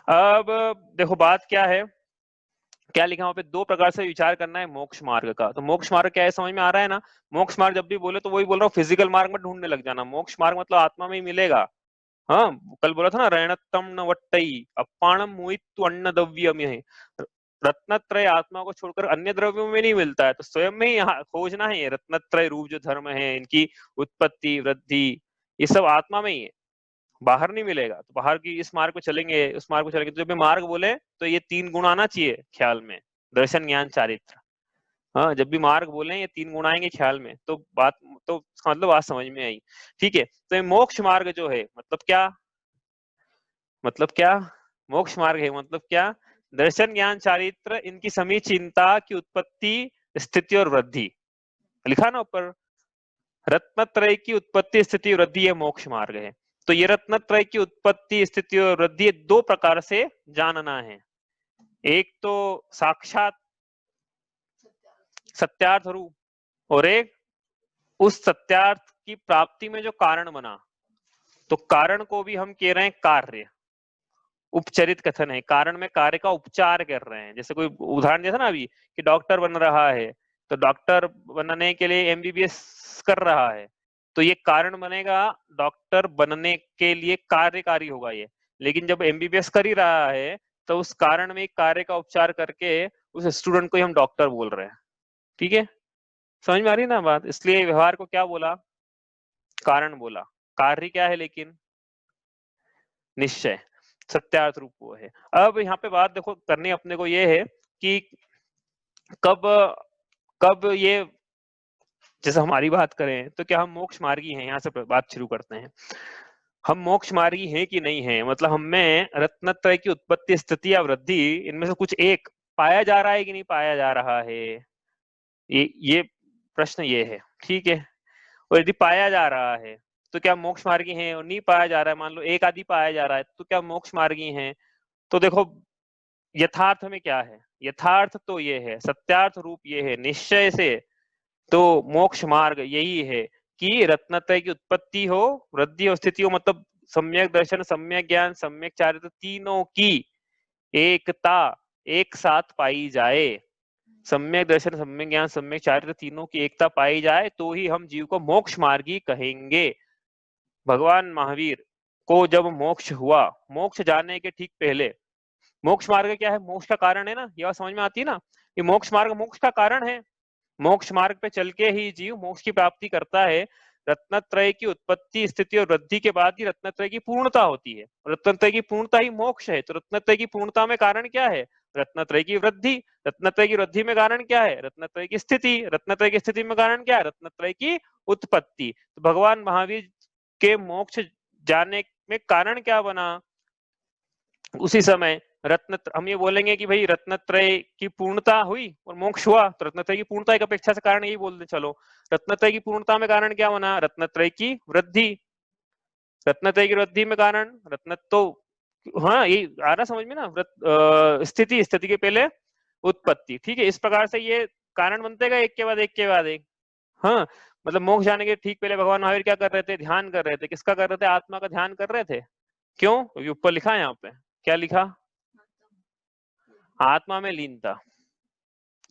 अब देखो बात क्या है, क्या लिखा वहां पे, दो प्रकार से विचार करना है मोक्ष मार्ग का। तो मोक्ष मार्ग क्या है समझ में आ रहा है ना। मोक्ष मार्ग जब भी बोले तो वही बोल रहा हूँ, फिजिकल मार्ग में ढूंढने लग जाना। मोक्ष मार्ग मतलब आत्मा में ही मिलेगा। हाँ, कल बोला था ना, रणत्तम न वट्टई अपाणम मुइत्तु अन्न द्रव्यम, यही रत्नत्रय आत्मा को छोड़कर अन्य द्रव्यों में नहीं मिलता है, तो स्वयं में ही यहाँ खोजना है। ये रत्नत्रय रूप जो धर्म है, इनकी उत्पत्ति वृद्धि, ये सब आत्मा में ही है, बाहर नहीं मिलेगा। तो बाहर की इस मार्ग पे चलेंगे, उस मार्ग पे चलेंगे, तो जब भी मार्ग बोले तो ये तीन गुण आना चाहिए ख्याल में, दर्शन ज्ञान चारित्र। हाँ, जब भी मार्ग बोले ये तीन गुण आएंगे ख्याल में, तो बात, तो मतलब बात समझ में आई। ठीक है, तो ये मोक्ष मार्ग जो है मतलब क्या, मतलब क्या मोक्ष मार्ग है मतलब क्या, दर्शन ज्ञान चारित्र, इनकी समीचीनता की उत्पत्ति स्थिति और वृद्धि। लिखा ना ऊपर, रत्नत्रय की उत्पत्ति स्थिति वृद्धि, ये मोक्ष मार्ग है। तो ये रत्नत्रय की उत्पत्ति, स्थिति और वृद्धि दो प्रकार से जानना है। एक तो साक्षात सत्यार्थ रूप, और एक उस सत्यार्थ की प्राप्ति में जो कारण बना। तो कारण को भी हम कह रहे हैं कार्य, उपचरित कथन है, कारण में कार्य का उपचार कर रहे हैं। जैसे कोई उदाहरण दिया था ना अभी कि डॉक्टर बन रहा है, तो डॉक्टर बनने के लिए एमबीबीएस कर रहा है, तो ये कारण बनेगा डॉक्टर बनने के लिए कार्यकारी होगा ये। लेकिन जब एमबीबीएस कर ही रहा है तो उस कारण में कार्य का उपचार करके उस स्टूडेंट को ही हम डॉक्टर बोल रहे हैं। ठीक है, समझ में आ रही ना बात? इसलिए व्यवहार को क्या बोला? कारण बोला। कार्य क्या है लेकिन? निश्चय, सत्यार्थ रूप वो है। अब यहाँ पे बात देखो करनी अपने को ये है कि कब कब ये, जैसे हमारी बात करें तो क्या हम मोक्ष मार्गी हैं? यहाँ से बात शुरू करते हैं। हम मोक्ष मार्गी हैं कि नहीं है, मतलब हमें रत्नत्रय की उत्पत्ति, स्थिति या वृद्धि इनमें से कुछ एक पाया जा रहा है कि नहीं पाया जा रहा है, ये प्रश्न ये है। ठीक है, और यदि पाया जा रहा है तो क्या मोक्ष मार्गी हैं? और नहीं पाया जा रहा है, मान लो एक आदि पाया जा रहा है, तो क्या मोक्ष मार्गी हैं? तो देखो यथार्थ में क्या है, यथार्थ तो ये है, सत्यार्थ रूप ये है निश्चय से, तो मोक्ष मार्ग यही है कि रत्नत्रय की उत्पत्ति हो, वृद्धि और स्थिति हो, मतलब सम्यक दर्शन, सम्यक ज्ञान, सम्यक चारित्र, तीनों की एकता एक साथ पाई जाए। सम्यक दर्शन, सम्यक ज्ञान, सम्यक चारित्र, तीनों की एकता पाई जाए तो ही हम जीव को मोक्ष मार्गी कहेंगे। भगवान महावीर को जब मोक्ष हुआ, मोक्ष जाने के ठीक पहले, मोक्ष मार्ग क्या है? मोक्ष का कारण है ना, यह समझ में आती है ना? ये मोक्ष मार्ग मोक्ष का कारण है। मोक्ष मार्ग पे चल के ही जीव मोक्ष की प्राप्ति करता है। रत्नत्रय की उत्पत्ति, स्थिति और वृद्धि के बाद ही रत्नत्रय की पूर्णता होती है। रत्नत्रय की पूर्णता ही मोक्ष है। तो रत्नत्रय की पूर्णता में कारण क्या है? रत्नत्रय की वृद्धि। रत्नत्रय की वृद्धि में कारण क्या है? रत्नत्रय की स्थिति। रत्नत्रय की स्थिति में कारण क्या है? रत्नत्रय की उत्पत्ति। तो भगवान महावीर के मोक्ष जाने में कारण क्या बना? उसी समय रत्न, हम ये बोलेंगे कि भाई रत्नत्रय की पूर्णता हुई और मोक्ष हुआ, तो रत्नत्रय की पूर्णता एक अपेक्षा से कारण यही बोल दे। चलो, रत्नत्रय की पूर्णता में कारण क्या बना? रत्नत्रय की वृद्धि। रत्नत्रय की वृद्धि में कारण रत्न, तो हाँ ये आ रहा समझ में ना? स्थिति, स्थिति के पहले उत्पत्ति। ठीक है, इस प्रकार से ये कारण बनते गए एक के बाद एक के बाद एक। हाँ, मतलब मोक्ष जाने के ठीक पहले भगवान महावीर क्या कर रहे थे? ध्यान कर रहे थे। किसका कर रहे थे? आत्मा का ध्यान कर रहे थे। क्यों? क्योंकि ऊपर लिखा है, यहाँ पे क्या लिखा? आत्मा में लीनता।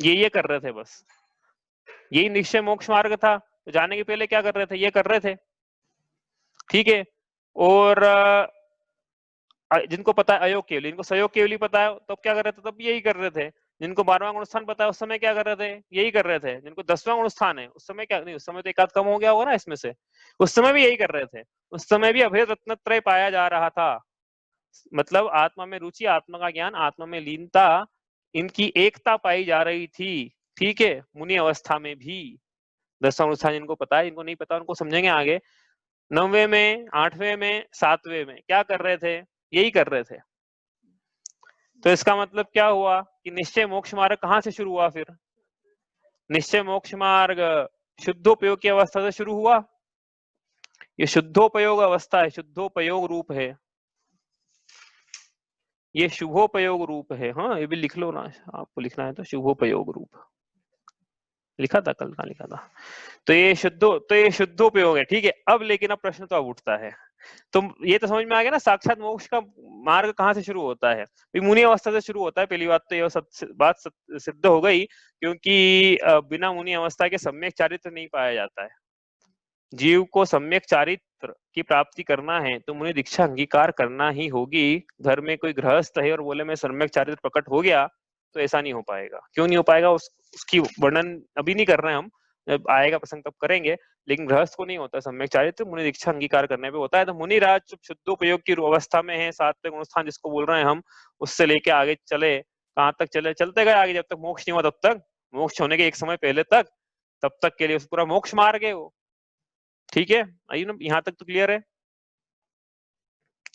ये कर रहे थे बस, यही निश्चय मोक्ष मार्ग था। तो जाने के पहले क्या कर रहे थे? ये कर रहे थे। ठीक है, और जिनको पता है अयोग केवली, इनको सहयोग केवली पता है, तब क्या कर रहे थे? तब यही कर रहे थे। जिनको 12वां गुणस्थान पता है उस समय क्या कर रहे थे? यही कर रहे थे। जिनको 10वां गुणस्थान है उस समय क्या नहीं, उस समय तो एक आध कम हो गया होगा ना इसमें से, उस समय भी यही कर रहे थे। उस समय भी अभेद रत्नत्रय पाया जा रहा था, मतलब आत्मा में रुचि, आत्मा का ज्ञान, आत्मा में लीनता, इनकी एकता पाई जा रही थी। ठीक है, मुनि अवस्था में भी। 10वां अनुष्ठान जिनको पता है, जिनको नहीं पता उनको समझेंगे आगे। 9वें में, 8वें में, 7वें में क्या कर रहे थे? यही कर रहे थे। तो इसका मतलब क्या हुआ कि निश्चय मोक्ष मार्ग कहाँ से शुरू हुआ? फिर निश्चय मोक्ष मार्ग शुद्धोपयोग की अवस्था से शुरू हुआ। ये शुद्धोपयोग अवस्था है, शुद्धोपयोग रूप है, ये शुभोपयोग रूप है। हाँ, ये भी लिख लो ना, आपको लिखना है तो शुभोपयोग रूप लिखा था, कल का लिखा था। तो ये शुद्धोपयोग है। ठीक है, अब लेकिन अब प्रश्न तो अब उठता है, तो ये तो समझ में आ गया ना, साक्षात मोक्ष का मार्ग कहाँ से शुरू होता है? मुनि अवस्था से शुरू होता है। पहली बात तो यह बात सिद्ध हो गई, क्योंकि बिना मुनि अवस्था के सम्यक चारित्र नहीं पाया जाता है। जीव को सम्यक चारित्र की प्राप्ति करना है तो मुनि दीक्षा अंगीकार करना ही होगी। घर में कोई गृहस्थ है और बोले मैं सम्यक चारित्र प्रकट हो गया, तो ऐसा नहीं हो पाएगा। क्यों नहीं हो पाएगा? उसकी वर्णन अभी नहीं कर रहे हैं हम, जब आएगा प्रसंग तब करेंगे। लेकिन गृहस्थ को नहीं होता सम्यक चारित्र, मुनि दीक्षा अंगीकार करने पे होता है। तो मुनि राज शुद्धोपयोग की अवस्था में है, 7वें गुणस्थान जिसको बोल रहे हैं हम, उससे लेके आगे चले, कहाँ तक चले? चलते गए आगे, जब तक मोक्ष नहीं हुआ तब तक, मोक्ष होने के एक समय पहले तक, तब तक के लिए पूरा मोक्ष मार्ग है वो। ठीक है, आइए ना, यहाँ तक तो क्लियर है?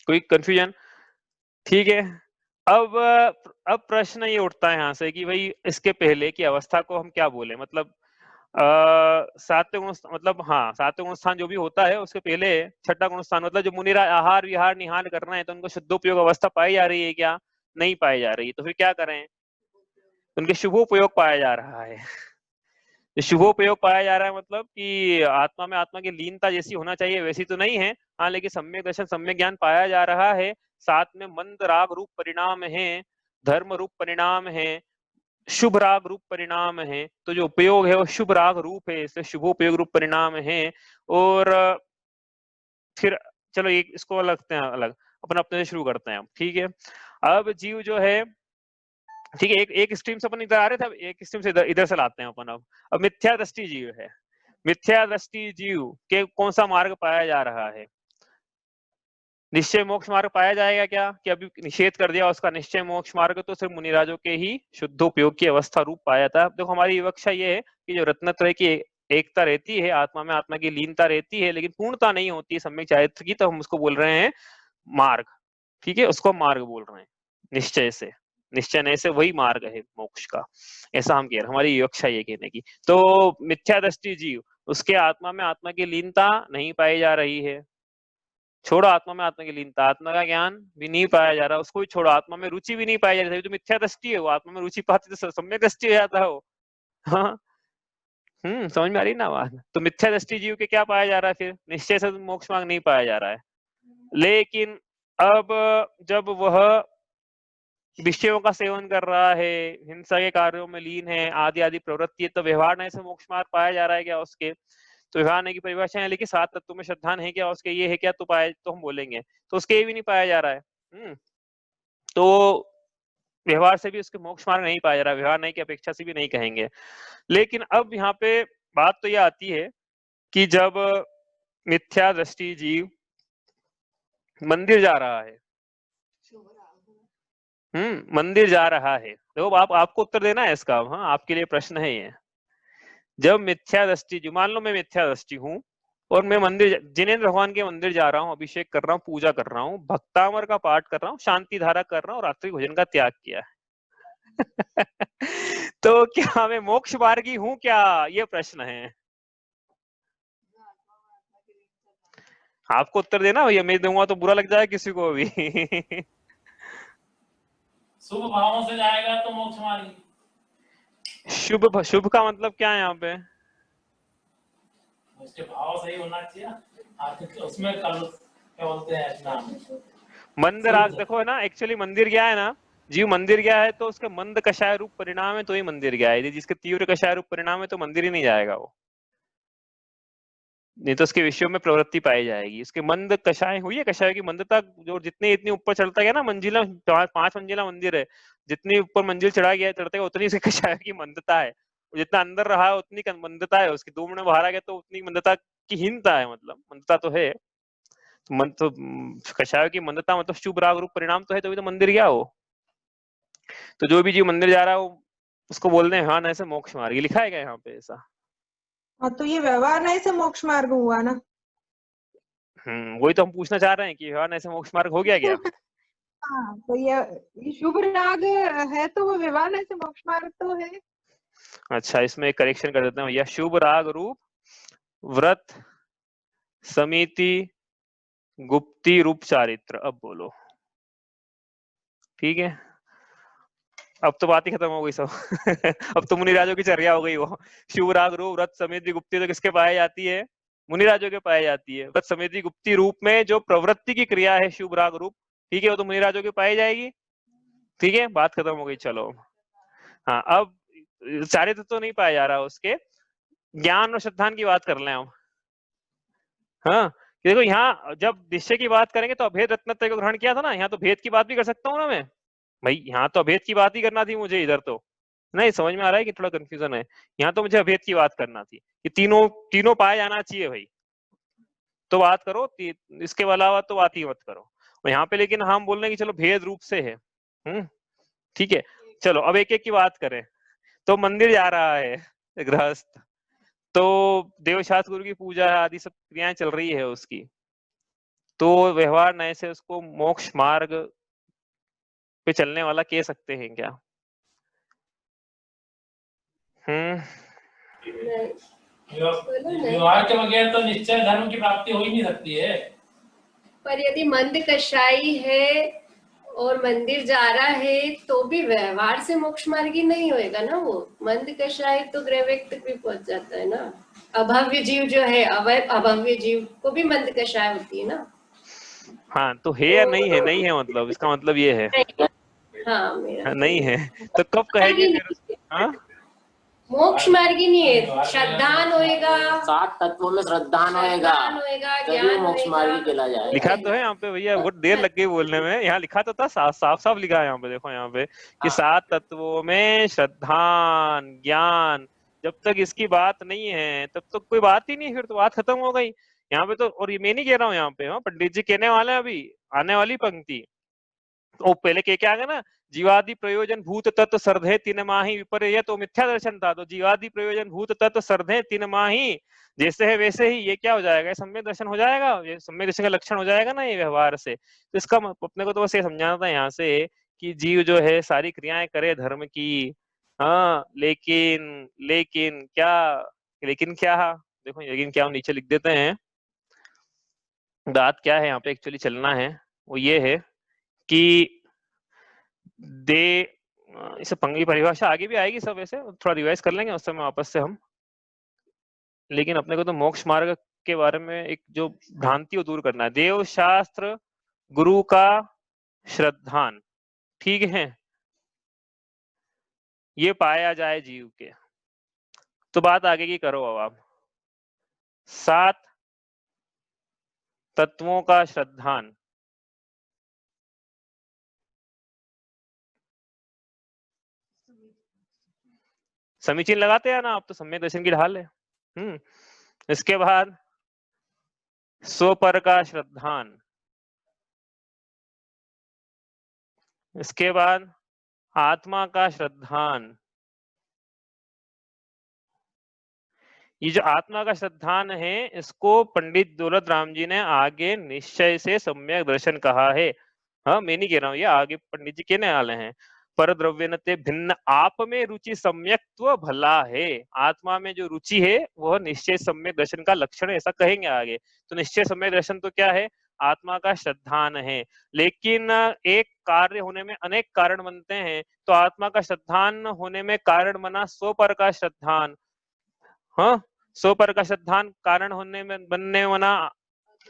कोई कंफ्यूजन? ठीक है, अब प्रश्न ये उठता है यहाँ से कि भाई इसके पहले की अवस्था को हम क्या बोले? मतलब सात्विक गुण मतलब हाँ सात्विक गुण स्थान जो भी होता है उसके पहले छठा गुण स्थान मतलब जो मुनिराज आहार विहार निहाल करना है तो उनको शुद्धोपयोग अवस्था पाई जा रही है क्या? नहीं पाई जा रही, तो फिर क्या करें? उनके शुभोपयोग पाया जा रहा है। शुभोपयोग पाया जा रहा है मतलब कि आत्मा में आत्मा की लीनता जैसी होना चाहिए वैसी तो नहीं है, हाँ, लेकिन सम्यक दर्शन सम्यक ज्ञान पाया जा रहा है। साथ में मंद राग रूप परिणाम है, धर्म रूप परिणाम है, शुभ राग रूप परिणाम है, तो जो उपयोग है वो शुभ राग रूप है, इसलिए शुभोपयोग रूप परिणाम है। और फिर चलो एक इसको अलग लगते हैं, अलग अपन अपने से शुरू करते हैं, ठीक है। अब जीव जो है, ठीक है, एक स्ट्रीम से अपन इधर आ रहे थे, अब एक स्ट्रीम से इधर से लाते हैं अपन। अब मिथ्या दृष्टि जीव है, मिथ्या दृष्टि जीव के कौन सा मार्ग पाया जा रहा है? निश्चय मोक्ष मार्ग पाया जाएगा क्या? कि अभी निषेध कर दिया उसका निश्चय मोक्ष मार्ग, तो सिर्फ मुनिराजों के ही शुद्धोपयोग की अवस्था रूप पाया था। देखो हमारी विवक्षा ये है कि जो रत्नत्रय की एकता रहती है, आत्मा में आत्मा की लीनता रहती है, लेकिन पूर्णता नहीं होती है सम्यक चारित्र की, तो हम उसको बोल रहे हैं मार्ग, ठीक है, उसको मार्ग बोल रहे हैं। निश्चय से, निश्चय नहीं से वही मार्ग है मोक्ष का, ऐसा हम कह रहे हैं, हमारी विवक्षा ये कहने की। तो मिथ्या दृष्टि जीव, उसके आत्मा में आत्मा की लीनता नहीं पाई जा रही है, छोड़ो आत्मा में आत्मा की लीनता, आत्मा का ज्ञान भी नहीं पाया जा रहा, उसको भी छोड़ो, आत्मा में रुचि भी नहीं पाई जा रही, तो मिथ्या दृष्टि है वो, आत्मा में रुचि पाती तो सम्यक दृष्टि हो जाता है वो। हाँ, समझ में आ रही ना बात? तो मिथ्या दृष्टि जीव के क्या पाया जा रहा है? फिर निश्चय से मोक्ष मार्ग नहीं पाया जा रहा है। लेकिन अब जब वह विषयों का सेवन कर रहा है, हिंसा के कार्यों में लीन है, आदि आदि प्रवृत्ति है, तो व्यवहार नहीं से मोक्ष मार्ग पाया जा रहा है क्या उसके? तो व्यवहार नहीं की परिभाषा है, लेकिन सात तत्वों में श्रद्धान है क्या उसके? ये है क्या? तो पाए तो हम बोलेंगे, तो उसके ये भी नहीं पाया जा रहा है। तो व्यवहार से भी उसके मोक्ष मार्ग नहीं पाया जा रहा, व्यवहार नहीं की अपेक्षा से भी नहीं कहेंगे। लेकिन अब यहाँ पे बात तो यह आती है कि जब मिथ्या दृष्टि जीव मंदिर जा रहा है, मंदिर जा रहा है, देखो आपको उत्तर देना है इसका, हाँ, आपके लिए प्रश्न है ये। जब मिथ्या दृष्टि, जो मान लो मैं मिथ्या दृष्टि हूँ और मैं मंदिर, जिनेंद्र भगवान के मंदिर जा रहा हूँ, अभिषेक कर रहा हूँ, पूजा कर रहा हूँ, भक्तामर का पाठ कर रहा हूँ, शांति धारा कर रहा हूँ, रात्रि भोजन का त्याग किया है। तो क्या मैं मोक्ष मार्गी हूँ क्या? ये प्रश्न है, आपको उत्तर देना भैया, मैं दूंगा तो बुरा लग जाए किसी को भी। शुभ भावों से जाएगा तो मोक्ष मार्गी। शुभ, शुभ का मतलब क्या है यहाँ पे? उसके भाव सही होना चाहिए, उसमें कल क्या बोलते हैं अपना मंद राग, देखो है ना, एक्चुअली मंदिर गया है ना, जीव मंदिर गया है तो उसका मंद कषाय रूप परिणाम है, तो ही मंदिर गया है। जिसके तीव्र कषाय रूप परिणाम है तो मंदिर ही नहीं जाएगा वो, नहीं तो उसके विषयों में प्रवृत्ति पाई जाएगी। उसके मंद कषाय हुई है, कषाय की मंदता जो जितनी इतनी ऊपर चढ़ता गया ना, मंजिला 5 मंजिला मंदिर है, जितनी ऊपर मंजिल चढ़ा गया चढ़ते गया उतनी उसकी कषाय की मंदता है, जितना अंदर रहा उतनी मंदता है उसकी, 2 मिनट बाहर आ गया तो उतनी मंदता की हीनता है, मतलब मंदता तो है। मन तो कषाय की मंदता मतलब शुभ राग रूप परिणाम तो है, तभी तो मंदिर गया वो। तो जो भी जीव मंदिर जा रहा है वो उसको बोलते हैं हाँ, ऐसे मोक्ष मार्ग, लिखा है क्या यहाँ पे ऐसा? हाँ, तो ये व्यवहार नहीं से मोक्ष मार्ग हुआ ना। वही तो हम पूछना चाह रहे हैं कि व्यवहार ऐसे मोक्ष मार्ग हो गया क्या? हाँ, तो ये शुभ राग है तो वो व्यवहार नहीं से मोक्ष मार्ग तो है। अच्छा, इसमें एक करेक्शन कर देते हैं भैया, शुभ राग रूप व्रत समिति गुप्ती रूप चारित्र। अब बोलो, ठीक है, अब तो बात ही खत्म हो गई सब। अब तो मुनिराजों की चर्या हो गई वो। शिव राग रूप व्रत समिति गुप्ती तो किसके पाए जाती है? मुनिराजों के पाए जाती है। व्रत समिति गुप्ती रूप में जो प्रवृत्ति की क्रिया है शुभ राग रूप, ठीक है, वो तो मुनिराजों के पाई जाएगी, ठीक है, बात खत्म हो गई। चलो हाँ, अब चारित्र तो नहीं पाया जा रहा उसके, ज्ञान और श्रद्धान की बात कर लें हम। हाँ, देखो यहाँ जब निश्चय की बात करेंगे तो अभेद रत्नत्रय को ग्रहण किया था ना, यहाँ तो भेद की बात भी कर सकता हूँ ना मैं भाई, यहाँ तो अभेद की बात ही करना थी मुझे, इधर तो नहीं समझ में आ रहा है कि थोड़ा कंफ्यूजन है। यहाँ तो मुझे अभेद की बात करना थी कि तीनों पाए जाना चाहिए भाई, तो बात करो, इसके अलावा तो बात ही मत करो। और यहाँ पे लेकिन हम बोल रहे हैं कि चलो भेद रूप से है, ठीक है। चलो अब एक एक की बात करें। तो मंदिर जा रहा है गृहस्थ, तो देवशास्त्र गुरु की पूजा आदि सब क्रियाएं चल रही है उसकी, तो व्यवहार नए से उसको मोक्ष मार्ग पे चलने वाला कह सकते हैं क्या? व्यवहार के बगैर तो निश्चय धर्म की प्राप्ति हो ही नहीं सकती है। पर यदि मंद कषाई है और मंदिर जा रहा है तो भी व्यवहार से मोक्ष मार्गी नहीं होएगा ना। वो मंद कषाई तो गृह व्यक्ति भी पहुंच जाता है ना। अभव्य जीव जो है, अभव्य जीव को भी मंद कषाय होती है ना। हाँ, तो है या नहीं है? नहीं है मतलब इसका मतलब ये है। हाँ, मेरा नहीं है तो कब कहेंगे फिर? हाँ, मोक्ष मार्गी नहीं है। श्रद्धान होएगा, 7 तत्वों में श्रद्धान होएगा तभी ज्ञान मोक्ष मार्गी कहला जाएगा। लिखा तो है यहाँ पे भैया, बहुत देर लग गई बोलने में। यहाँ लिखा तो था, साफ साफ लिखा है यहाँ पे, देखो यहाँ पे कि 7 तत्वों में श्रद्धान ज्ञान। जब तक इसकी बात नहीं है तब तक कोई बात ही नहीं, फिर तो बात खत्म हो गई यहाँ पे तो। और ये मैं नहीं कह रहा हूँ यहाँ पे, हाँ, पंडित जी कहने वाले हैं अभी आने वाली पंक्ति। वो पहले क्या गया ना, जीवादि प्रयोजन भूत तत्व सर्धे तीन माही विपर्य, तो मिथ्या दर्शन था। तो जीवादि प्रयोजन भूत तत्व सर्धे तीन माही, जैसे है वैसे ही ये क्या हो जाएगा, सम्यक दर्शन हो जाएगा। ये सम्यक दर्शन का लक्षण हो जाएगा ना ये व्यवहार से। तो इसका अपने को तो बस ये समझाना था यहाँ से कि जीव जो है सारी क्रियाएं करे धर्म की, हाँ, लेकिन क्या, देखो लेकिन क्या, नीचे लिख देते हैं। बात क्या है यहाँ पे एक्चुअली चलना है, वो ये है कि इसे पंगी परिभाषा आगे भी आएगी सब, ऐसे थोड़ा रिवाइज कर लेंगे उस समय वापस से हम। लेकिन अपने को तो मोक्ष मार्ग के बारे में एक जो भ्रांति को दूर करना है। देव शास्त्र गुरु का श्रद्धान, ठीक है, ये पाया जाए जीव के, तो बात आगे की करो अब आप। 7 तत्वों का श्रद्धान, समीचीन लगाते हैं ना आप, तो सम्यक दर्शन की ढाल है। इसके बाद स्वपर का श्रद्धान, इसके बाद आत्मा का श्रद्धान। ये जो आत्मा का श्रद्धान है इसको पंडित दौलत राम जी ने आगे निश्चय से सम्यक दर्शन कहा है। हाँ, मैं नहीं कह रहा हूँ, ये आगे पंडित जी कहने वाले हैं। पर द्रव्यनते भिन्न आप में रुचि सम्यक्त्व भला है। आत्मा में जो रुचि है वह निश्चय सम्यक दर्शन का लक्षण है, ऐसा कहेंगे आगे। तो निश्चय सम्यक दर्शन तो क्या है, आत्मा का श्रद्धान है। लेकिन एक कार्य होने में अनेक कारण बनते हैं, तो आत्मा का श्रद्धान होने में कारण बना स्वपर का श्रद्धान। हाँ, स्वपर का श्रद्धान कारण होने में बनने बना,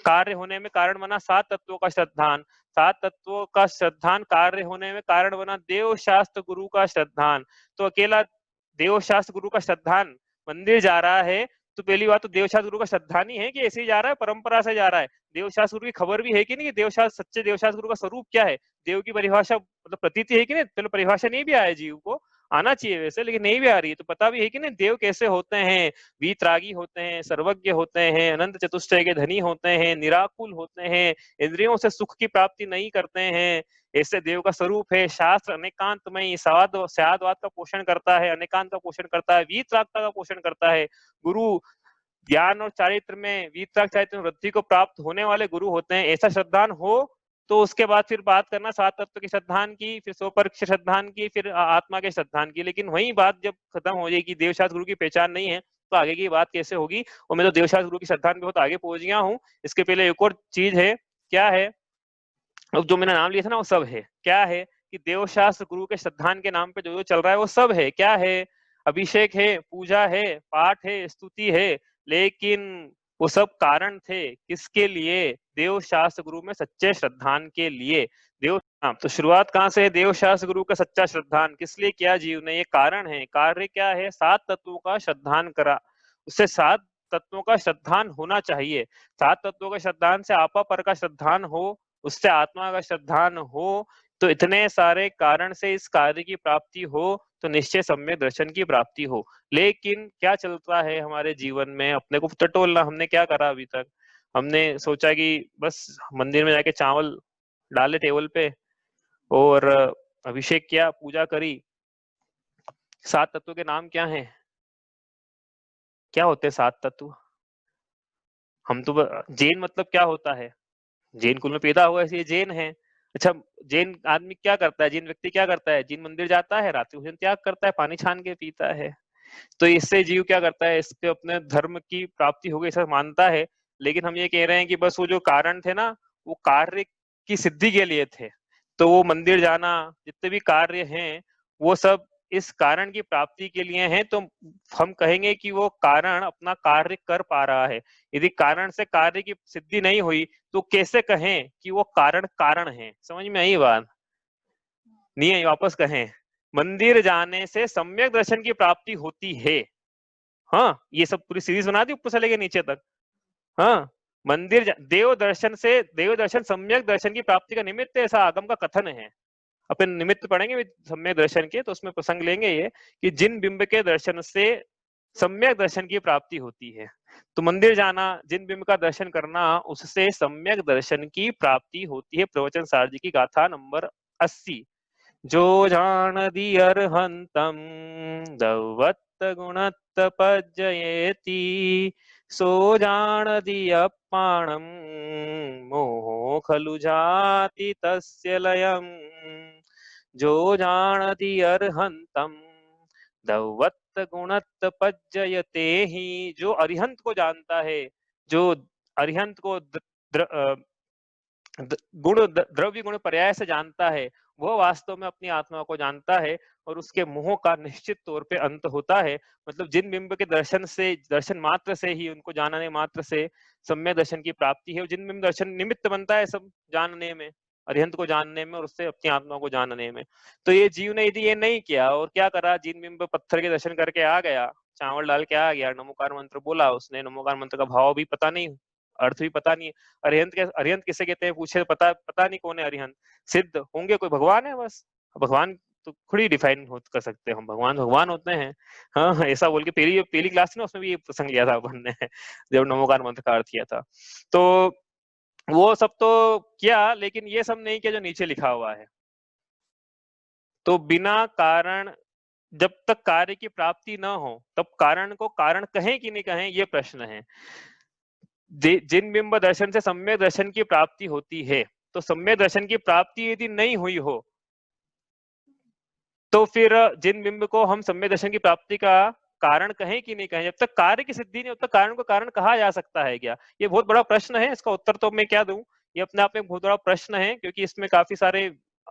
कार्य होने में कारण बना 7 तत्वों का श्रद्धान। 7 तत्वों का श्रद्धान कार्य होने में कारण बना देव शास्त्र गुरु का श्रद्धान। तो अकेला देव शास्त्र गुरु का श्रद्धान, मंदिर जा रहा है तो पहली बात तो देव शास्त्र गुरु का श्रद्धान ही है कि ऐसे ही जा रहा है, परंपरा से जा रहा है। देव शास्त्र गुरु की खबर भी है कि नहीं, कि देव शास्त्र, सच्चे देव शास्त्र गुरु का स्वरूप क्या है, देव की परिभाषा मतलब प्रतीति है कि नहीं। चलो परिभाषा नहीं भी आए, जीव को आना चाहिए वैसे, लेकिन नहीं भी आ रही है, तो पता भी है कि नहीं देव कैसे होते हैं। वीतरागी होते हैं, सर्वज्ञ होते हैं, अनंत चतुष्टय के धनी होते हैं, निराकुल होते हैं, इंद्रियों से सुख की प्राप्ति नहीं करते हैं, ऐसे देव का स्वरूप है। शास्त्र अनेकांतमयी सयादवाद का पोषण करता है, अनेकांत का पोषण करता है, वीतरागता का पोषण करता है। गुरु ज्ञान और चारित्र में, वीतराग चारित्र में वृद्धि को प्राप्त होने वाले गुरु होते हैं। ऐसा श्रद्धान हो तो उसके बाद फिर बात करना 7 तत्व के श्रद्धान की, फिर स्वपर श्रद्धान की, फिर आत्मा के श्रद्धान की। लेकिन वही बात जब खत्म हो जाएगी, देवशास्त्र गुरु की पहचान नहीं है, तो आगे की बात कैसे होगी। और मैं तो देवशास्त्र गुरु की श्रद्धान पे बहुत आगे पहुंच गया हूँ। इसके पहले एक और चीज है, क्या है, अब जो मैंने नाम लिया था ना वो सब है। क्या है कि देवशास्त्र गुरु के श्रद्धान के नाम पे जो चल रहा है वो सब है। क्या है, अभिषेक है, पूजा है, पाठ है, स्तुति है, लेकिन वो सब कारण थे किसके लिए, देव शास्त्र गुरु में सच्चे श्रद्धान के लिए। तो शुरुआत कहाँ से है, देव शास्त्र गुरु का सच्चा श्रद्धान किस लिए किया जीव ने, ये कारण है। कार्य क्या है, 7 तत्वों का श्रद्धान करा, उससे 7 तत्वों का श्रद्धान होना चाहिए। 7 तत्वों का श्रद्धान से आपा पर का श्रद्धान हो, उससे आत्मा का श्रद्धान हो, तो इतने सारे कारण से इस कार्य की प्राप्ति हो, तो निश्चय सम्यक दर्शन की प्राप्ति हो। लेकिन क्या चलता है हमारे जीवन में, अपने को टटोलना। हमने क्या करा अभी तक, हमने सोचा कि बस मंदिर में जाके चावल डाले टेबल पे और अभिषेक किया, पूजा करी। 7 तत्वों के नाम क्या हैं, क्या होते हैं 7 तत्व। हम तो जैन मतलब क्या होता है, जैन कुल में पैदा हुआ है, जैन है। अच्छा, जैन आदमी क्या करता है, जैन व्यक्ति क्या करता है, जैन मंदिर जाता है, रात्रि भोजन त्याग करता है, पानी छान के पीता है। तो इससे जीव क्या करता है, इसके अपने धर्म की प्राप्ति हो गई ऐसा मानता है। लेकिन हम ये कह रहे हैं कि बस वो जो कारण थे ना, वो कार्य की सिद्धि के लिए थे। तो वो मंदिर जाना, जितने भी कार्य हैं, वो सब इस कारण की प्राप्ति के लिए हैं। तो हम कहेंगे कि वो कारण अपना कार्य कर पा रहा है। यदि कारण से कार्य की सिद्धि नहीं हुई तो कैसे कहें कि वो कारण कारण है? समझ में आई बात? नहीं आई? वापस कहें, मंदिर जाने से सम्यक दर्शन की प्राप्ति होती है। हाँ, ये सब पूरी सीरीज बना दी ऊपर से लेके नीचे तक। हाँ, देव दर्शन सम्यक दर्शन की प्राप्ति का निमित्त ऐसा आगम का कथन है। अपन निमित्त पढ़ेंगे सम्यक दर्शन के, तो उसमें प्रसंग लेंगे ये कि जिन बिंब के दर्शन से सम्यक दर्शन की प्राप्ति होती है। तो मंदिर जाना, जिन बिंब का दर्शन करना, उससे सम्यक दर्शन की प्राप्ति होती है। प्रवचन सार जी की गाथा नंबर 80। जो जान दी अर्हंतम दवत्त गुणत्त पज्जयेति, सो जान दी अप्पाणम मोहो खलु जाति तस्य लयम। जो जानति अर्हंतम दवत्त गुणत्त पज्जयते ही, जो अरिहंत को जानता है, जो अरिहंत को गुण द्रव्य गुण पर्याय से जानता है, वह वास्तव में अपनी आत्मा को जानता है और उसके मोह का निश्चित तौर पे अंत होता है। मतलब जिन बिंब के दर्शन मात्र से ही, उनको जानने मात्र से सम्यक दर्शन की प्राप्ति है। और जिन बिंब दर्शन निमित्त बनता है सब जानने में, अरिहंत को जानने में और उससे अपनी आत्मा को जानने में। तो ये जीव ने यदि ये नहीं किया और क्या करा, जिन बिंब पत्थर के दर्शन करके आ गया, चावल डाल के आ गया, नमोकार मंत्र बोला उसने, नमोकार मंत्र का भाव भी पता नहीं, अर्थ भी पता नहीं। अरिहंत किसे कहते हैं पूछे, पता नहीं कौन है अरिहंत। सिद्ध होंगे कोई भगवान है बस। भगवान तो खुद ही डिफाइन कर सकते हैं हम, भगवान होते हैं। हाँ, ऐसा बोल के पहली क्लास में उसमें भी ये प्रसंग लिया था अपन ने, जब नमोकार मंत्र का अर्थ किया था। तो वो सब तो किया, लेकिन ये सब नहीं किया जो नीचे लिखा हुआ है। तो बिना कारण, जब तक कार्य की प्राप्ति न हो तब कारण को कारण कहें कि नहीं कहें, ये प्रश्न है। जिन बिंब दर्शन से सम्यक दर्शन की प्राप्ति होती है, तो सम्यक दर्शन की प्राप्ति यदि नहीं हुई हो तो फिर जिन बिंब को हम सम्यक दर्शन की प्राप्ति का कारण कहें कि नहीं कहें। जब तक कार्य की सिद्धि नहीं, तब तक कारण को कारण कहा जा सकता है क्या? ये बहुत बड़ा प्रश्न है। इसका उत्तर तो मैं क्या दूं, ये अपने आप में बहुत बड़ा प्रश्न है, क्योंकि इसमें काफी सारे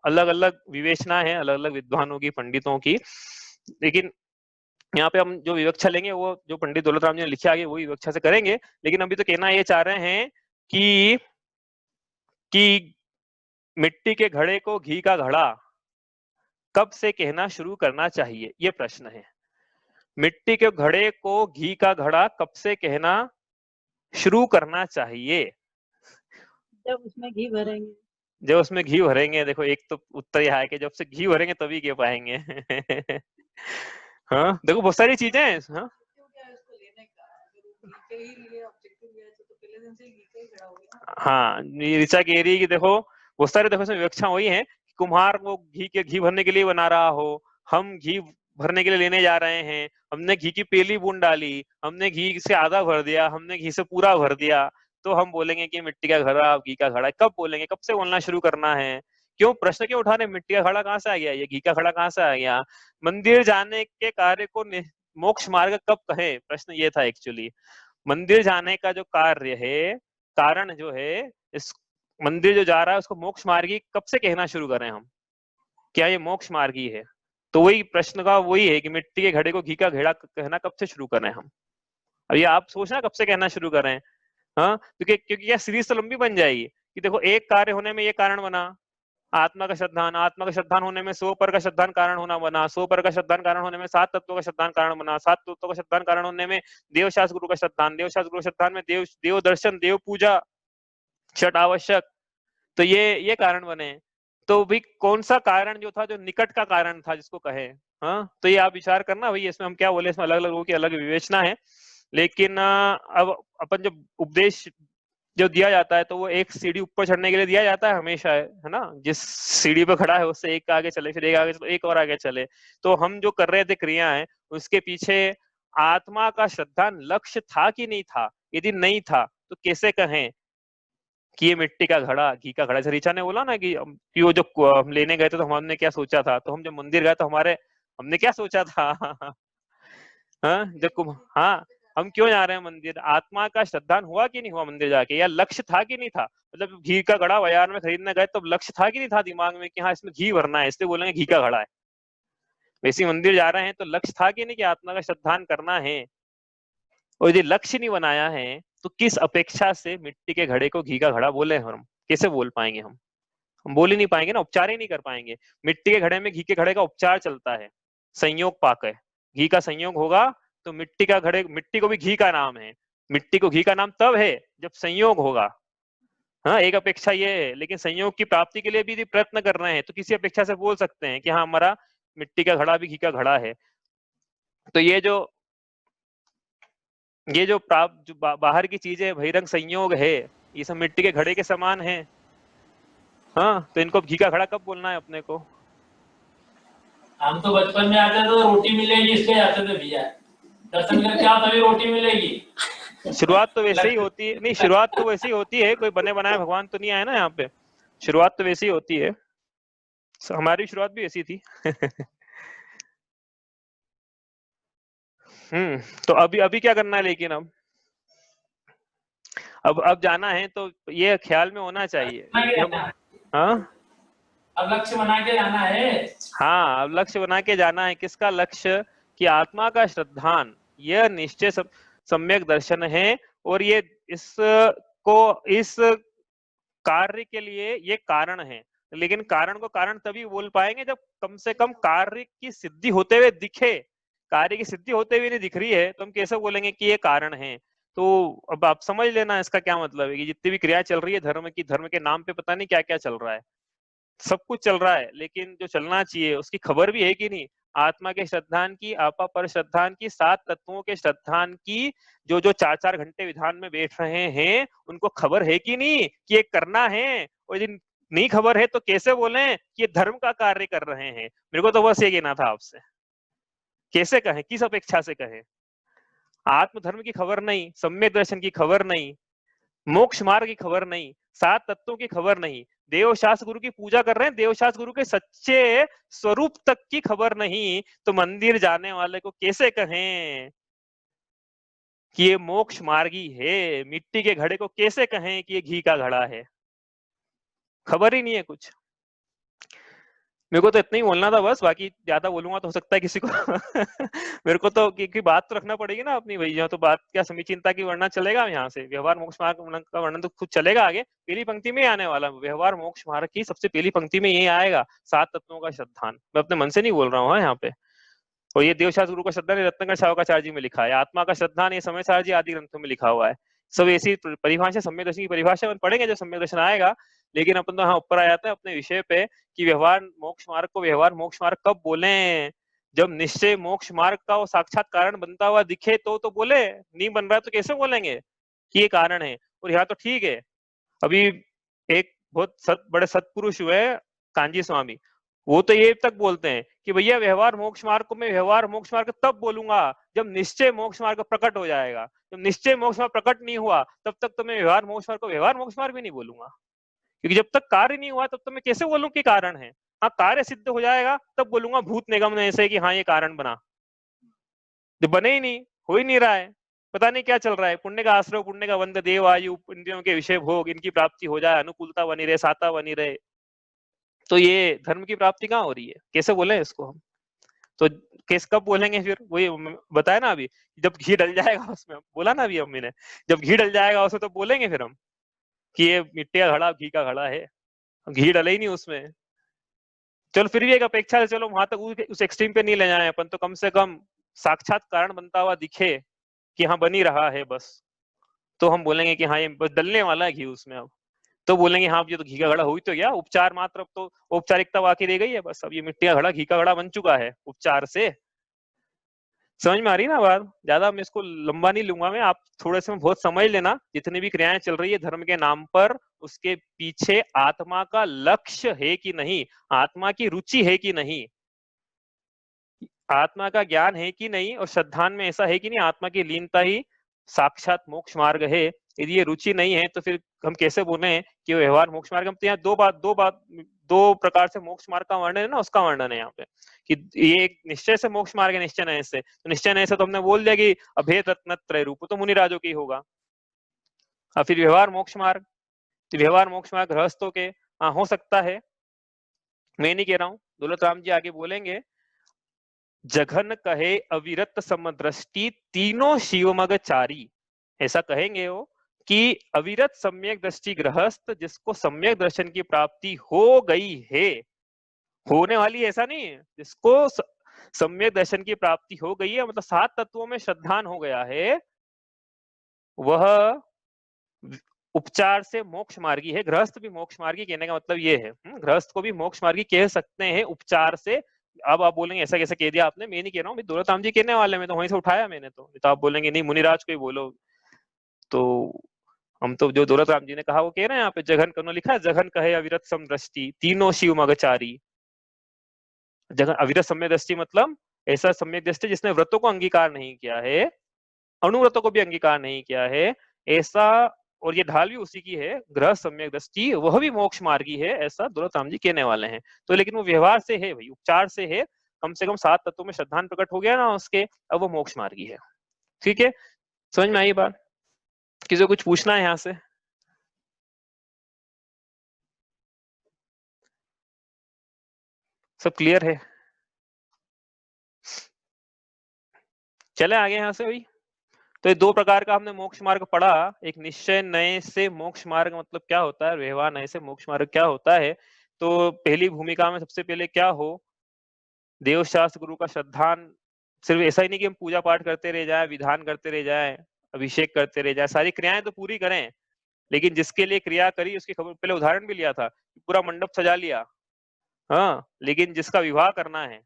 अलग अलग विवेचना है, अलग अलग विद्वानों की, पंडितों की। लेकिन यहाँ पे हम जो विवक्षा लेंगे वो जो पंडित दौलत राम जी ने लिखा है वही विवक्षा से करेंगे। लेकिन अभी तो कहना ये चाह रहे हैं कि मिट्टी के घड़े को घी का घड़ा कब से कहना शुरू करना चाहिए, ये प्रश्न है। मिट्टी के घड़े को घी का घड़ा कब से कहना शुरू करना चाहिए? जब उसमें घी भरेंगे। जब उसमें घी भरेंगे। देखो, एक तो उत्तर यह है कि जब से घी भरेंगे तभी कह पाएंगे। हाँ, देखो बहुत सारी चीजें हैं। हाँ, हाँ, ऋचा कह रही है कि देखो बहुत सारे, देखो इसमें विवक्षा वही है, कुम्हार वो घी भरने के लिए बना रहा हो, हम घी भरने के लिए लेने जा रहे हैं, हमने घी की पहली बूंद डाली, हमने घी से आधा भर दिया, हमने घी से पूरा भर दिया, तो हम बोलेंगे कि मिट्टी का घड़ा, घी का घड़ा। कब बोलेंगे, कब से बोलना शुरू करना है? क्यों प्रश्न क्यों उठा रहे? मिट्टी का घड़ा कहाँ से आ गया, ये घी का घड़ा कहाँ से आ गया? मंदिर जाने के कार्य को मोक्ष मार्ग कब कहे, प्रश्न ये था एक्चुअली। मंदिर जाने का जो कार्य है, कारण जो है, इस मंदिर जो जा रहा है उसको मोक्ष मार्गी कब से कहना शुरू करें हम? क्या ये मोक्ष मार्गी है? तो वही प्रश्न का वही है कि मिट्टी के घड़े को घी का घड़ा कहना कब से शुरू करें हम? अब ये आप सोचना कब से कहना शुरू करें। हाँ, क्योंकि क्या सीरीज तो लंबी बन जाएगी कि देखो एक कार्य होने में ये कारण बना, आत्मा का श्रद्धान होने में 100 पर का श्रद्धान कारण होना बना, 100 पर का श्रद्धान कारण होने में 7 तत्वों का श्रद्धान कारण बना, 7 तत्वों का श्रद्धान कारण होने में देवशास्त्र गुरु का श्रद्धान, देवशास्त्र गुरु श्रद्धान में देव दर्शन, देव पूजा, छठ आवश्यक, तो ये कारण बने। तो भी कौन सा कारण जो था, जो निकट का कारण था जिसको कहे। हाँ, तो ये आप विचार करना भाई, इसमें हम क्या बोले, इसमें अलग अलग लोगों की अलग विवेचना है। लेकिन अब अपन जब उपदेश जो दिया जाता है तो वो एक सीढ़ी ऊपर चढ़ने के लिए दिया जाता है हमेशा, है ना। जिस सीढ़ी पे खड़ा है उससे एक आगे चले, फिर एक आगे चले, एक और आगे चले। तो हम जो कर रहे थे क्रियाएं, उसके पीछे आत्मा का श्रद्धान लक्ष्य था कि नहीं था? यदि नहीं था तो कैसे कहें कि ये मिट्टी का घड़ा, घी का घड़ा? ऋचा ने बोला ना कि वो जो हम लेने गए थे तो हमने क्या सोचा था, तो हम जब मंदिर गए तो हमने क्या सोचा था? हाँ हाँ, हम क्यों जा रहे हैं मंदिर? आत्मा का श्रद्धान हुआ कि नहीं हुआ मंदिर जाके, या लक्ष्य था कि नहीं था? मतलब घी का घड़ा बाजार में खरीदने गए तो लक्ष्य था कि नहीं था दिमाग में कि हाँ इसमें घी भरना है, इसलिए बोलेंगे घी का घड़ा है। वैसे मंदिर जा रहे हैं तो लक्ष्य था कि नहीं कि आत्मा का श्रद्धान करना है? और यदि लक्ष्य नहीं बनाया है तो किस अपेक्षा से मिट्टी के घड़े को घी का घड़ा बोले? हम कैसे बोल पाएंगे? हम बोल ही नहीं पाएंगे ना, उपचार ही नहीं कर पाएंगे। मिट्टी के घड़े में घी के घड़े का उपचार चलता है, संयोग पाकर घी का संयोग होगा तो मिट्टी का घड़े, मिट्टी को भी घी का नाम है, मिट्टी को घी का नाम तब है जब संयोग होगा। हाँ, एक अपेक्षा ये है, लेकिन संयोग की प्राप्ति के लिए भी यदि प्रयत्न कर रहे हैं तो किसी अपेक्षा से बोल सकते हैं कि हाँ हमारा मिट्टी का घड़ा भी घी का घड़ा है। तो ये जो प्राप्त जो बाहर की चीजें बहिरंग संयोग है, ये सब मिट्टी के घड़े के समान है। हाँ, तो इनको घी का घड़ा कब बोलना है अपने को? हम तो बचपन में आते थे तो रोटी मिलेगी इसलिए आते थे भैया, दर्शन करके आओ तभी रोटी मिलेगी। शुरुआत तो वैसे ही होती है, नहीं शुरुआत तो वैसे ही होती है, कोई बने बनाए भगवान तो नहीं आए ना यहाँ पे, शुरुआत तो वैसी ही होती है, हमारी शुरुआत भी ऐसी थी। तो अभी क्या करना है? लेकिन अब जाना है तो ये ख्याल में होना चाहिए। हाँ, अब लक्ष्य बना के जाना है। हाँ, अब लक्ष्य बना के जाना है। किसका लक्ष्य? कि आत्मा का श्रद्धान, यह निश्चय सम्यक दर्शन है, और ये इस कार्य के लिए ये कारण है। लेकिन कारण को कारण तभी बोल पाएंगे जब कम से कम कार्य की सिद्धि होते हुए दिखे। कार्य की सिद्धि होते हुए नहीं दिख रही है तो हम कैसे बोलेंगे कि ये कारण है? तो अब आप समझ लेना इसका क्या मतलब है कि जितनी भी क्रिया चल रही है धर्म की, धर्म के नाम पे पता नहीं क्या क्या चल रहा है, सब कुछ चल रहा है, लेकिन जो चलना चाहिए उसकी खबर भी है कि नहीं? आत्मा के श्रद्धान की, आपा पर श्रद्धान की, 7 तत्वों के श्रद्धान की, जो 4-4 घंटे विधान में बैठ रहे हैं उनको खबर है कि नहीं कि ये करना है? और यदि नहीं खबर है तो कैसे बोलें कि ये धर्म का कार्य कर रहे हैं? मेरे को तो बस ये कहना था आपसे, कैसे कहें, किस अपेक्षा से कहें? आत्मधर्म की खबर नहीं, सम्यक दर्शन की खबर नहीं, मोक्ष मार्ग की खबर नहीं, 7 तत्वों की खबर नहीं, देवशास्त्र गुरु की पूजा कर रहे हैं, देवशास्त्र गुरु के सच्चे स्वरूप तक की खबर नहीं, तो मंदिर जाने वाले को कैसे कहें कि ये मोक्ष मार्गी है? मिट्टी के घड़े को कैसे कहें कि ये घी का घड़ा है? खबर ही नहीं है कुछ। मेरे को तो इतना ही बोलना था बस, बाकी ज्यादा बोलूंगा तो हो सकता है किसी को मेरे को तो की बात तो रखना पड़ेगी ना अपनी भैया, तो बात क्या समीचीनता की वर्णन चलेगा यहाँ से, व्यवहार मोक्ष मार्ग का वर्णन तो खुद चलेगा आगे, पहली पंक्ति में आने वाला व्यवहार मोक्ष मार्ग की सबसे पहली पंक्ति में यही आएगा, 7 तत्वों का श्रद्धान। मैं अपने मन से नहीं बोल रहा हूँ यहाँ पे। और ये देवशास्त्र गुरु का श्रद्धान रत्नाकर शावकाचार्य जी में लिखा है, आत्मा का श्रद्धान ये समय सार जी आदि ग्रंथों में लिखा हुआ है। सब ऐसी परिभाषा, सम्यक दर्शन की परिभाषा पढ़ेंगे जब सम्यक दर्शन आएगा। लेकिन अपन तो हाँ ऊपर आ जाते हैं अपने विषय पे कि व्यवहार मोक्ष मार्ग को व्यवहार मोक्ष मार्ग कब बोलें? जब निश्चय मोक्ष मार्ग का वो साक्षात कारण बनता हुआ दिखे तो बोले, नहीं बन रहा है तो कैसे बोलेंगे कि ये कारण है? और यहाँ तो ठीक है, अभी एक बहुत बड़े सत्पुरुष हुए कांजी स्वामी, वो तो ये तक बोलते हैं कि भैया व्यवहार मोक्ष मार्ग को मैं व्यवहार मोक्ष मार्ग तब बोलूंगा जब निश्चय मोक्ष मार्ग प्रकट हो जाएगा। जब निश्चय मोक्ष मार्ग प्रकट नहीं हुआ तब तक तो मैं व्यवहार मोक्ष मार्ग को व्यवहार मोक्ष मार्ग भी नहीं बोलूंगा, क्योंकि जब तक कार्य नहीं हुआ तब तो मैं कैसे बोलूं कि कारण है? हाँ, कार्य सिद्ध हो जाएगा तब बोलूंगा भूत निगम ने ऐसे कि हाँ ये कारण बना, जब बने ही नहीं, हो ही नहीं रहा है, पता नहीं क्या चल रहा है। पुण्य का आश्रय, पुण्य का बंध, देव आयु, इंद्रियों के विषय भोग, इनकी प्राप्ति हो जाए, अनुकूलता बनी रहे, साता बनी रहे, तो ये धर्म की प्राप्ति कहाँ हो रही है? कैसे बोले इसको हम? तो केस कब बोलेंगे फिर? वही बताया ना अभी, जब घी डल जाएगा उसमें, बोला ना अभी अम्मी ने, जब घी डल जाएगा उसमें तो बोलेंगे फिर हम कि ये मिट्टी का घड़ा घी का घड़ा है। घी डले ही नहीं उसमें। चलो फिर भी एक अपेक्षा है, चलो वहां तक उस एक्सट्रीम पे नहीं ले जाए अपन, तो कम से कम साक्षात कारण बनता हुआ दिखे कि हाँ बन ही रहा है बस, तो हम बोलेंगे कि हाँ ये बस डलने वाला है घी उसमें। अब तो बोलेंगे हाँ ये तो घी का घड़ा हुई तो गया, उपचार मात्र, अब तो औपचारिकता बाकी रह गई है बस, अब ये मिट्टी का घड़ा घी का घड़ा बन चुका है उपचार से। समझ में आ रही ना बात? ज्यादा मैं इसको लंबा नहीं लूंगा मैं, आप थोड़े से में बहुत समझ लेना। जितनी भी क्रियाएं चल रही है धर्म के नाम पर, उसके पीछे आत्मा का लक्ष्य है कि नहीं, आत्मा की रुचि है कि नहीं, आत्मा का ज्ञान है कि नहीं, और श्रद्धान में ऐसा है कि नहीं आत्मा की लीनता ही साक्षात मोक्ष मार्ग है। यदि ये रुचि नहीं है तो फिर हम कैसे बोले कि व्यवहार मोक्ष मार्ग? हम तो यहाँ दो प्रकार से मोक्ष मार्ग का वर्णन है ना, उसका वर्णन है यहाँ पे कि ये एक निश्चय से मोक्ष मार्ग है, निश्चय नय से। तो निश्चय नय से तो हमने बोल दिया कि अभेद रत्नत्रय रूप तो मुनिराजों की होगा। और फिर व्यवहार मोक्ष मार्ग, तो व्यवहार मोक्ष मार्ग गृहस्थों के हो सकता है, मैं नहीं कह रहा हूँ, दौलत राम जी आगे बोलेंगे। जघन कहे अविरत समदृष्टि तीनों शिवमगचारी, ऐसा कहेंगे वो कि अविरत सम्यक दृष्टि गृहस्थ जिसको सम्यक दर्शन की प्राप्ति हो गई है, होने वाली ऐसा नहीं है, जिसको सम्यक दर्शन की प्राप्ति हो गई है, मतलब 7 तत्वों में श्रद्धान हो गया है, वह उपचार से मोक्ष मार्गी है। गृहस्थ भी मोक्ष मार्गी कहने का मतलब ये है, गृहस्थ को भी मोक्ष मार्गी कह सकते हैं उपचार से। अब आप बोलेंगे ऐसा कैसे कह दिया आपने, मैं नहीं कह रहा हूँ, दौलत राम जी कहने वाले, मैं तो वहीं से उठाया मैंने, तो आप बोलेंगे नहीं मुनिराज को ही बोलो, तो हम तो जो दौलत राम जी ने कहा वो कह रहे हैं यहाँ पे। जघन कनो लिखा है, जघन कहे अविरत समदृष्टि तीनों शिव मगचारी। जघन अविरत सम्यक दृष्टि मतलब ऐसा सम्यक दृष्टि जिसने व्रतों को अंगीकार नहीं किया है, अनुव्रतों को भी अंगीकार नहीं किया है, ऐसा, और ये ढाल भी उसी की है, ग्रह सम्यक दृष्टि, वह भी मोक्ष मार्गी है, ऐसा दौलत राम जी कहने वाले हैं। तो लेकिन वो व्यवहार से है भाई, उपचार से है, कम से कम 7 तत्वों में श्रद्धान प्रकट हो गया ना उसके, अब वो मोक्ष मार्गी है। ठीक है, समझ में आई बात? किसी को कुछ पूछना है यहाँ से? सब क्लियर है? चले आगे यहाँ से भाई। तो ये 2 प्रकार का हमने मोक्ष मार्ग पढ़ा, एक निश्चय नए से मोक्ष मार्ग मतलब क्या होता है, व्यवहार नए से मोक्ष मार्ग क्या होता है। तो पहली भूमिका में सबसे पहले क्या हो, देव शास्त्र गुरु का श्रद्धान, सिर्फ ऐसा ही नहीं कि हम पूजा पाठ करते रह जाए, विधान करते रह जाए, अभिषेक करते रह जाए, सारी क्रियाएं तो पूरी करें, लेकिन जिसके लिए क्रिया करी उसकी खबर, पहले उदाहरण भी लिया था, पूरा मंडप सजा लिया, हाँ, लेकिन जिसका विवाह करना है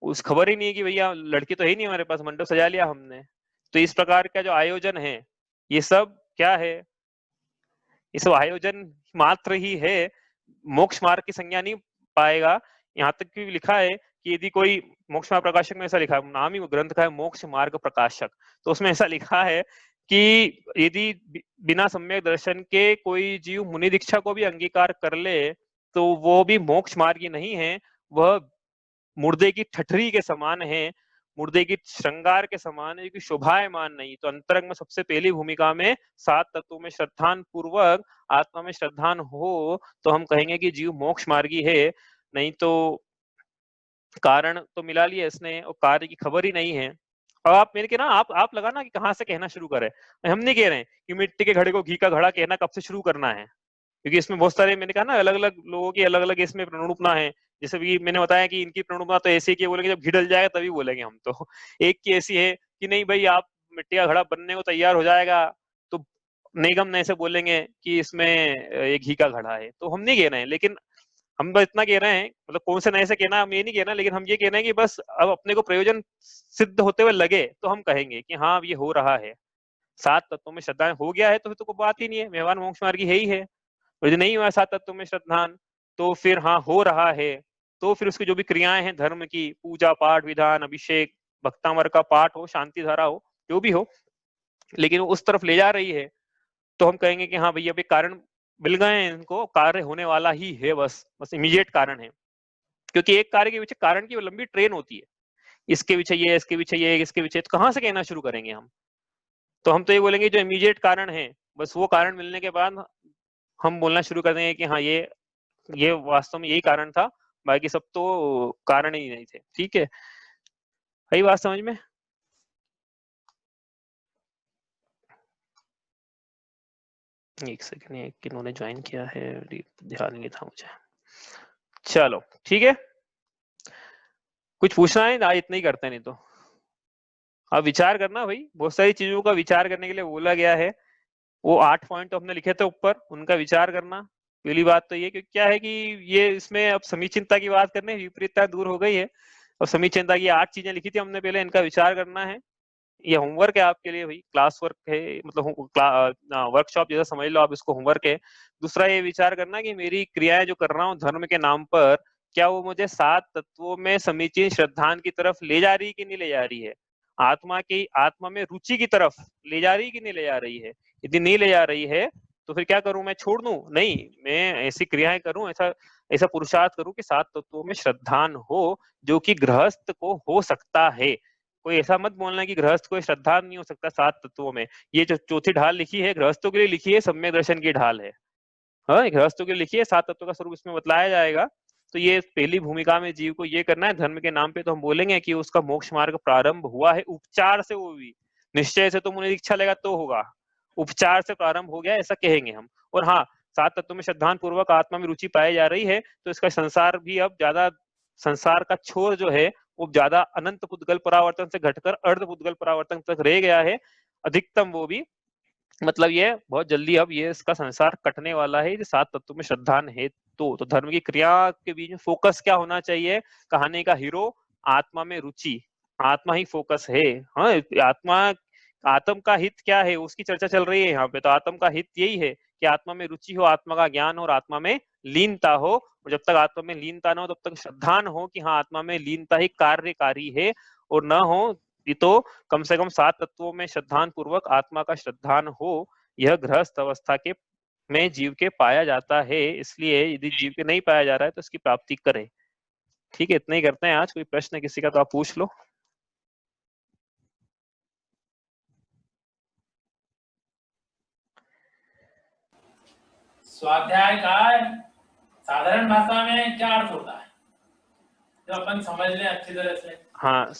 उस खबर ही नहीं है कि भैया लड़की तो है ही नहीं हमारे पास, मंडप सजा लिया हमने। तो इस प्रकार का जो आयोजन है, ये सब क्या है, ये सब आयोजन मात्र ही है, मोक्ष मार्ग की संज्ञा नहीं पाएगा। यहाँ तक भी लिखा है कि यदि कोई मोक्ष मार्ग प्रकाशक में ऐसा लिखा है, नाम ही ग्रंथ का है मोक्ष मार्ग प्रकाशक, तो उसमें ऐसा लिखा है कि यदि बिना सम्यक दर्शन के कोई जीव मुनि दीक्षा को भी अंगीकार कर ले तो वो भी मोक्ष मार्गी नहीं है, वह मुर्दे की ठठरी के समान है, मुर्दे की श्रृंगार के समान है, क्योंकि शोभायमान नहीं। तो अंतरंग में सबसे पहली भूमिका में 7 तत्वों में श्रद्धान पूर्वक आत्मा में श्रद्धान हो तो हम कहेंगे कि जीव मोक्ष मार्गी है, नहीं तो कारण तो मिला लिया इसने और कार्य की खबर ही नहीं है। अब आप मेरे के ना आप लगाना कि कहाँ से कहना शुरू करें। हम नहीं कह रहे हैं कि मिट्टी के घड़े को घी का घड़ा कहना कब से शुरू करना है, क्योंकि इसमें बहुत सारे, मैंने कहा ना, अलग अलग लोगों की अलग अलग इसमें प्रणुपना है। जैसे भी मैंने बताया कि इनकी प्रणुपना तो ऐसी की बोलेंगे जब घी डल जाएगा तभी बोलेंगे हम, तो एक की ऐसी है कि नहीं भाई आप मिट्टी का घड़ा बनने को तैयार हो जाएगा तो निगम ने ऐसे बोलेंगे कि इसमें एक घी का घड़ा है, तो हम नहीं कह रहे हैं, लेकिन हम बस इतना कह रहे हैं, मतलब कौन से नए से कहना हम ये नहीं कहना, लेकिन हम ये कह रहे हैं कि बस अब अपने को प्रयोजन सिद्ध होते हुए लगे तो हम कहेंगे कि हाँ ये हो रहा है, 7 तत्वों में श्रद्धा हो गया है, तो फिर तो कोई बात ही नहीं है, व्यवहार मोक्ष मार्गी है ही है। और यदि नहीं हुआ 7 तत्वों में श्रद्धान तो फिर हाँ हो रहा है, तो फिर उसकी जो भी क्रियाएं हैं धर्म की, पूजा पाठ विधान अभिषेक भक्तामर का पाठ हो, शांति धारा हो, जो भी हो, लेकिन वो उस तरफ ले जा रही है, तो हम कहेंगे कि हाँ भैया अभी कारण मिल गए हैं, इनको कार्य होने वाला ही है, बस इमीडिएट कारण है। क्योंकि एक कार्य के पीछे कारण की वो लंबी ट्रेन होती है, इसके पीछे ये, इसके पीछे ये, इसके पीछे, तो कहाँ से कहना शुरू करेंगे हम? तो हम तो ये बोलेंगे जो इमीडिएट कारण है, बस वो कारण मिलने के बाद हम बोलना शुरू कर देंगे कि हाँ ये वास्तव में यही कारण था, बाकी सब तो कारण ही नहीं थे। ठीक है, यही बात समझ में? एक सेकंड, ये किन्होंने ज्वाइन किया है, ध्यान नहीं था मुझे। चलो ठीक है, कुछ पूछना है? आज इतना ही करते हैं, नहीं तो अब विचार करना भाई, बहुत सारी चीजों का विचार करने के लिए बोला गया है। वो 8 पॉइंट तो हमने लिखे थे ऊपर, उनका विचार करना। पहली बात तो ये कि क्या है कि ये इसमें अब समीचीनता की बात करने, विपरीतता दूर हो गई है, अब समीचीनता की 8 चीजें लिखी थी हमने पहले, इनका विचार करना है। ये होमवर्क है आपके लिए भाई, क्लास वर्क है, मतलब वर्कशॉप जैसा समझ लो आप इसको, होमवर्क है। दूसरा ये विचार करना कि मेरी क्रियाएं जो कर रहा हूँ धर्म के नाम पर, क्या वो मुझे 7 तत्वों में समीचीन श्रद्धान की तरफ ले जा रही कि नहीं ले जा रही है, आत्मा में रुचि की तरफ ले जा रही कि नहीं ले जा रही है। यदि नहीं ले जा रही है तो फिर क्या करूं, मैं छोड़ दूं? नहीं, मैं ऐसी क्रियाएं करूं, ऐसा पुरुषार्थ करूं कि 7 तत्वों में श्रद्धान हो, जो कि गृहस्थ को हो सकता है। कोई ऐसा मत बोलना कि गृहस्थ को श्रद्धा नहीं हो सकता 7 तत्वों में। ये जो चौथी ढाल लिखी है गृहस्थों के लिए लिखी है, सम्यक दर्शन की ढाल है। हाँ, गृहस्थों के लिए लिखी है, 7 तत्वों का स्वरूप इसमें बतलाया जाएगा। तो ये पहली भूमिका में जीव को ये करना है धर्म के नाम पे, तो हम बोलेंगे कि उसका मोक्ष मार्ग प्रारंभ हुआ है उपचार से। वो भी निश्चय से तो मुझे इच्छा लेगा तो होगा, उपचार से प्रारंभ हो गया ऐसा कहेंगे हम। और हाँ, 7 तत्वों में श्रद्धान पूर्वक आत्मा में रुचि पाई जा रही है, तो इसका संसार भी अब ज्यादा, संसार का छोर जो है वो ज्यादा अनंत पुद्गल परावर्तन से घटकर अर्ध पुद्गल परावर्तन तक रह गया है अधिकतम। वो भी मतलब ये बहुत जल्दी अब ये इसका संसार कटने वाला है, 7 तत्वों में श्रद्धान है। तो धर्म की क्रिया के बीच में फोकस क्या होना चाहिए? कहानी का हीरो आत्मा में रुचि, आत्मा ही फोकस है। हाँ, आत्म का हित क्या है उसकी चर्चा चल रही है यहाँ पे। तो आत्म का हित यही है कि आत्मा में रुचि हो, आत्मा का ज्ञान हो और आत्मा में लीनता हो। और जब तक आत्मा में लीनता ना हो तब तक श्रद्धान हो कि हाँ आत्मा में लीनता ही कार्यकारी है, और न हो तो कम से कम 7 तत्वों में श्रद्धान पूर्वक आत्मा का श्रद्धान हो। यह गृहस्थ अवस्था के में जीव के पाया जाता है, इसलिए यदि जीव के नहीं पाया जा रहा है तो इसकी प्राप्ति करे। ठीक है, इतना ही करते हैं आज। कोई प्रश्न किसी का तो आप पूछ लो। स्वाध्याय का साधारण भाषा में क्या अर्थ होता है, जो अपन समझ लें अच्छी तरह से? हाँ,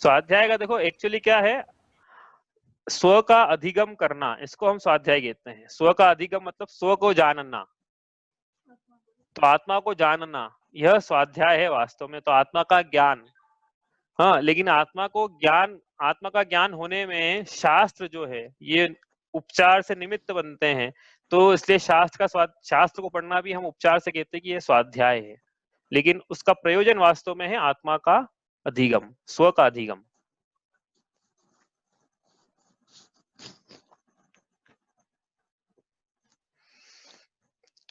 स्वाध्याय का देखो एक्चुअली क्या है, स्व का अधिगम करना, इसको हम स्वाध्याय कहते हैं। स्व का अधिगम मतलब स्व को जानना, तो आत्मा को जानना, यह स्वाध्याय है वास्तव में। तो आत्मा का ज्ञान, हाँ, लेकिन आत्मा का ज्ञान होने में शास्त्र जो है ये उपचार से निमित्त बनते हैं। तो इसलिए शास्त्र को पढ़ना भी हम उपचार से कहते हैं कि यह स्वाध्याय है, लेकिन उसका प्रयोजन वास्तव में है आत्मा का अधिगम, स्व का अधिगम।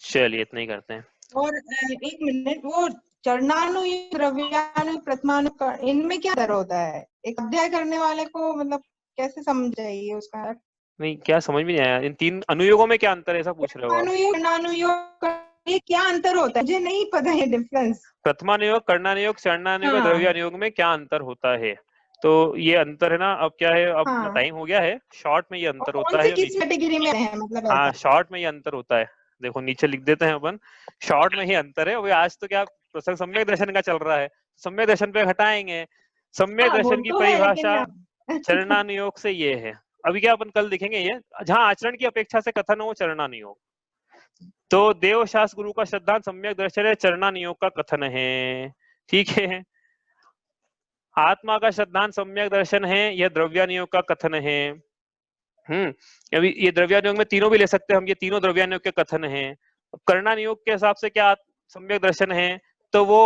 चलिए इतना ही करते हैं। और एक मिनट, वो चरणानुयुक्त, द्रव्यानुयुक्त, प्रथमानुयुक्त, इनमें क्या अंतर होता है? एक अध्याय करने वाले को मतलब कैसे समझ जाइए उसका? नहीं, क्या समझ में नहीं आया? इन 3 अनुयोगों में क्या अंतर है, ऐसा पूछ रहे हो आप? अनुयोग, चरणानुयोग, ये क्या अंतर होता है? मुझे नहीं पता है डिफरेंस। प्रथमानुयोग, कर्णानुयोग, चरणानुयोग और हाँ। द्रव्यानुयोग में क्या अंतर होता है? तो ये अंतर है ना, अब क्या है, अब हाँ। टाइम हो गया है, शॉर्ट में ये अंतर कौन होता से है। किस कैटेगरी में है मतलब? हाँ, शॉर्ट में ये अंतर होता है। देखो नीचे लिख देते हैं अपन, शॉर्ट में ही अंतर है। अभी आज तो क्या प्रसंग सम्यक दर्शन का चल रहा है, सम्यक दर्शन पे हटाएंगे। सम्यक दर्शन की परिभाषा चरणानुयोग से ये है। अभी क्या अपन कल दिखेंगे, ये जहाँ आचरण की अपेक्षा से कथन हो चरणानुयोग। तो देव शास्त्र गुरु का श्रद्धांत सम्यक दर्शन है, चरणानुयोग का कथन है। ठीक है, आत्मा का श्रद्धांत सम्यक दर्शन है, यह द्रव्यानुयोग का कथन है। अभी ये द्रव्यानुयोग में तीनों भी ले सकते हैं हम, ये तीनों द्रव्यानुयोग के कथन हैं। कर्णानुयोग के हिसाब से क्या सम्यक दर्शन है, तो वो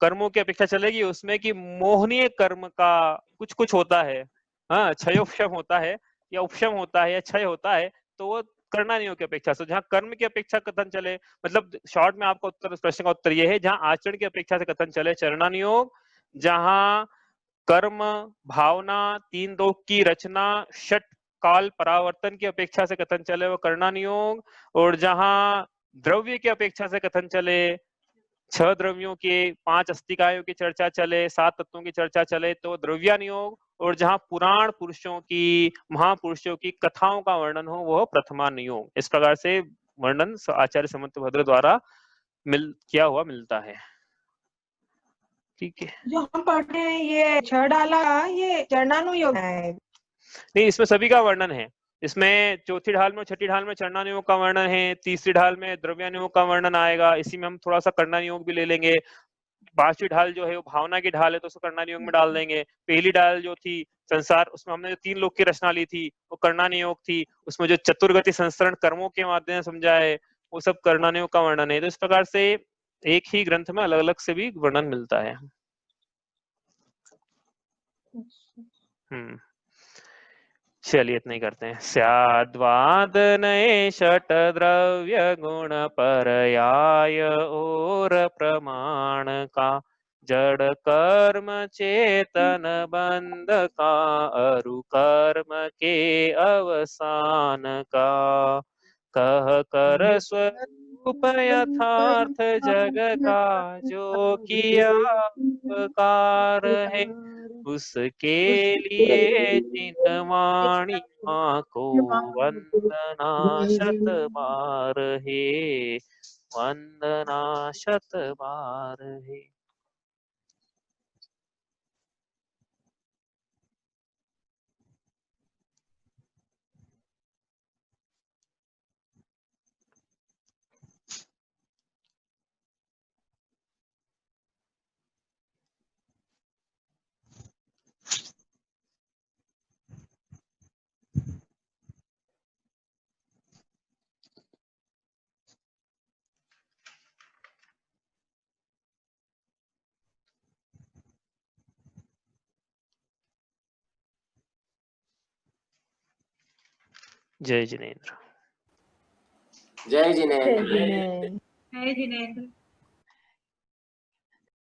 कर्मों की अपेक्षा चलेगी उसमें कि मोहनीय कर्म का कुछ कुछ होता है। हाँ, क्षयोपशम होता है या उपशम होता है या क्षय होता है, तो वो कर्णानुयोग की अपेक्षा से। जहाँ कर्म की अपेक्षा कथन चले, मतलब शॉर्ट में आपका उत्तर, प्रश्न का उत्तर ये है, जहाँ आचरण की अपेक्षा से कथन चले चरणानुयोग, जहाँ कर्म, भावना, 3 लोक की रचना, षट काल परावर्तन की अपेक्षा से कथन चले वो कर्णानुयोग, और जहां द्रव्य की अपेक्षा से कथन चले, 6 द्रव्यों के 5 अस्तिकायों की चर्चा चले, 7 तत्वों की चर्चा चले, तो द्रव्यानुयोग, और जहां पुराण पुरुषों की, महापुरुषों की कथाओं का वर्णन हो वह प्रथमानुयोग। इस प्रकार से वर्णन आचार्य समंतभद्र द्वारा किया हुआ मिलता है। ठीक है, जो हम पढ़ रहे हैं ये 6 डाला, ये चरणानुयोग है? नहीं, इसमें सभी का वर्णन है। इसमें चौथी ढाल में, छठी ढाल में चरणानुयोग का वर्णन है, तीसरी ढाल में द्रव्यानुयोग का वर्णन आएगा। इसी में हम थोड़ा सा कर्णानुयोग भी ले लेंगे। 5वीं ढाल जो है वो भावना की ढाल है, तो उसको कर्णानुयोग में डाल देंगे। पहली ढाल जो थी संसार, उसमें हमने जो 3 लोक की रचना ली थी वो कर्णानुयोग थी। उसमें जो चतुर्गति संस्करण कर्मों के माध्यम से समझा है वो सब कर्णानुयोग का वर्णन है। तो इस प्रकार से एक ही ग्रंथ में अलग अलग से भी वर्णन मिलता है। चलिए इतना ही करते हैं। स्याद्वाद नए षट द्रव्य गुण पर्याय और प्रमाण का, जड़ कर्म चेतन बंध का, अरु कर्म के अवसान का। कह कर स्वरूप यथार्थ जग का, जो किया उपकार है, उसके लिए जिन वाणी माँ को वंदना शत बार है, वंदना शत बार है। जय जिनेन्द्र। जय जिनेन्द्र। जय जिनेन्द्र।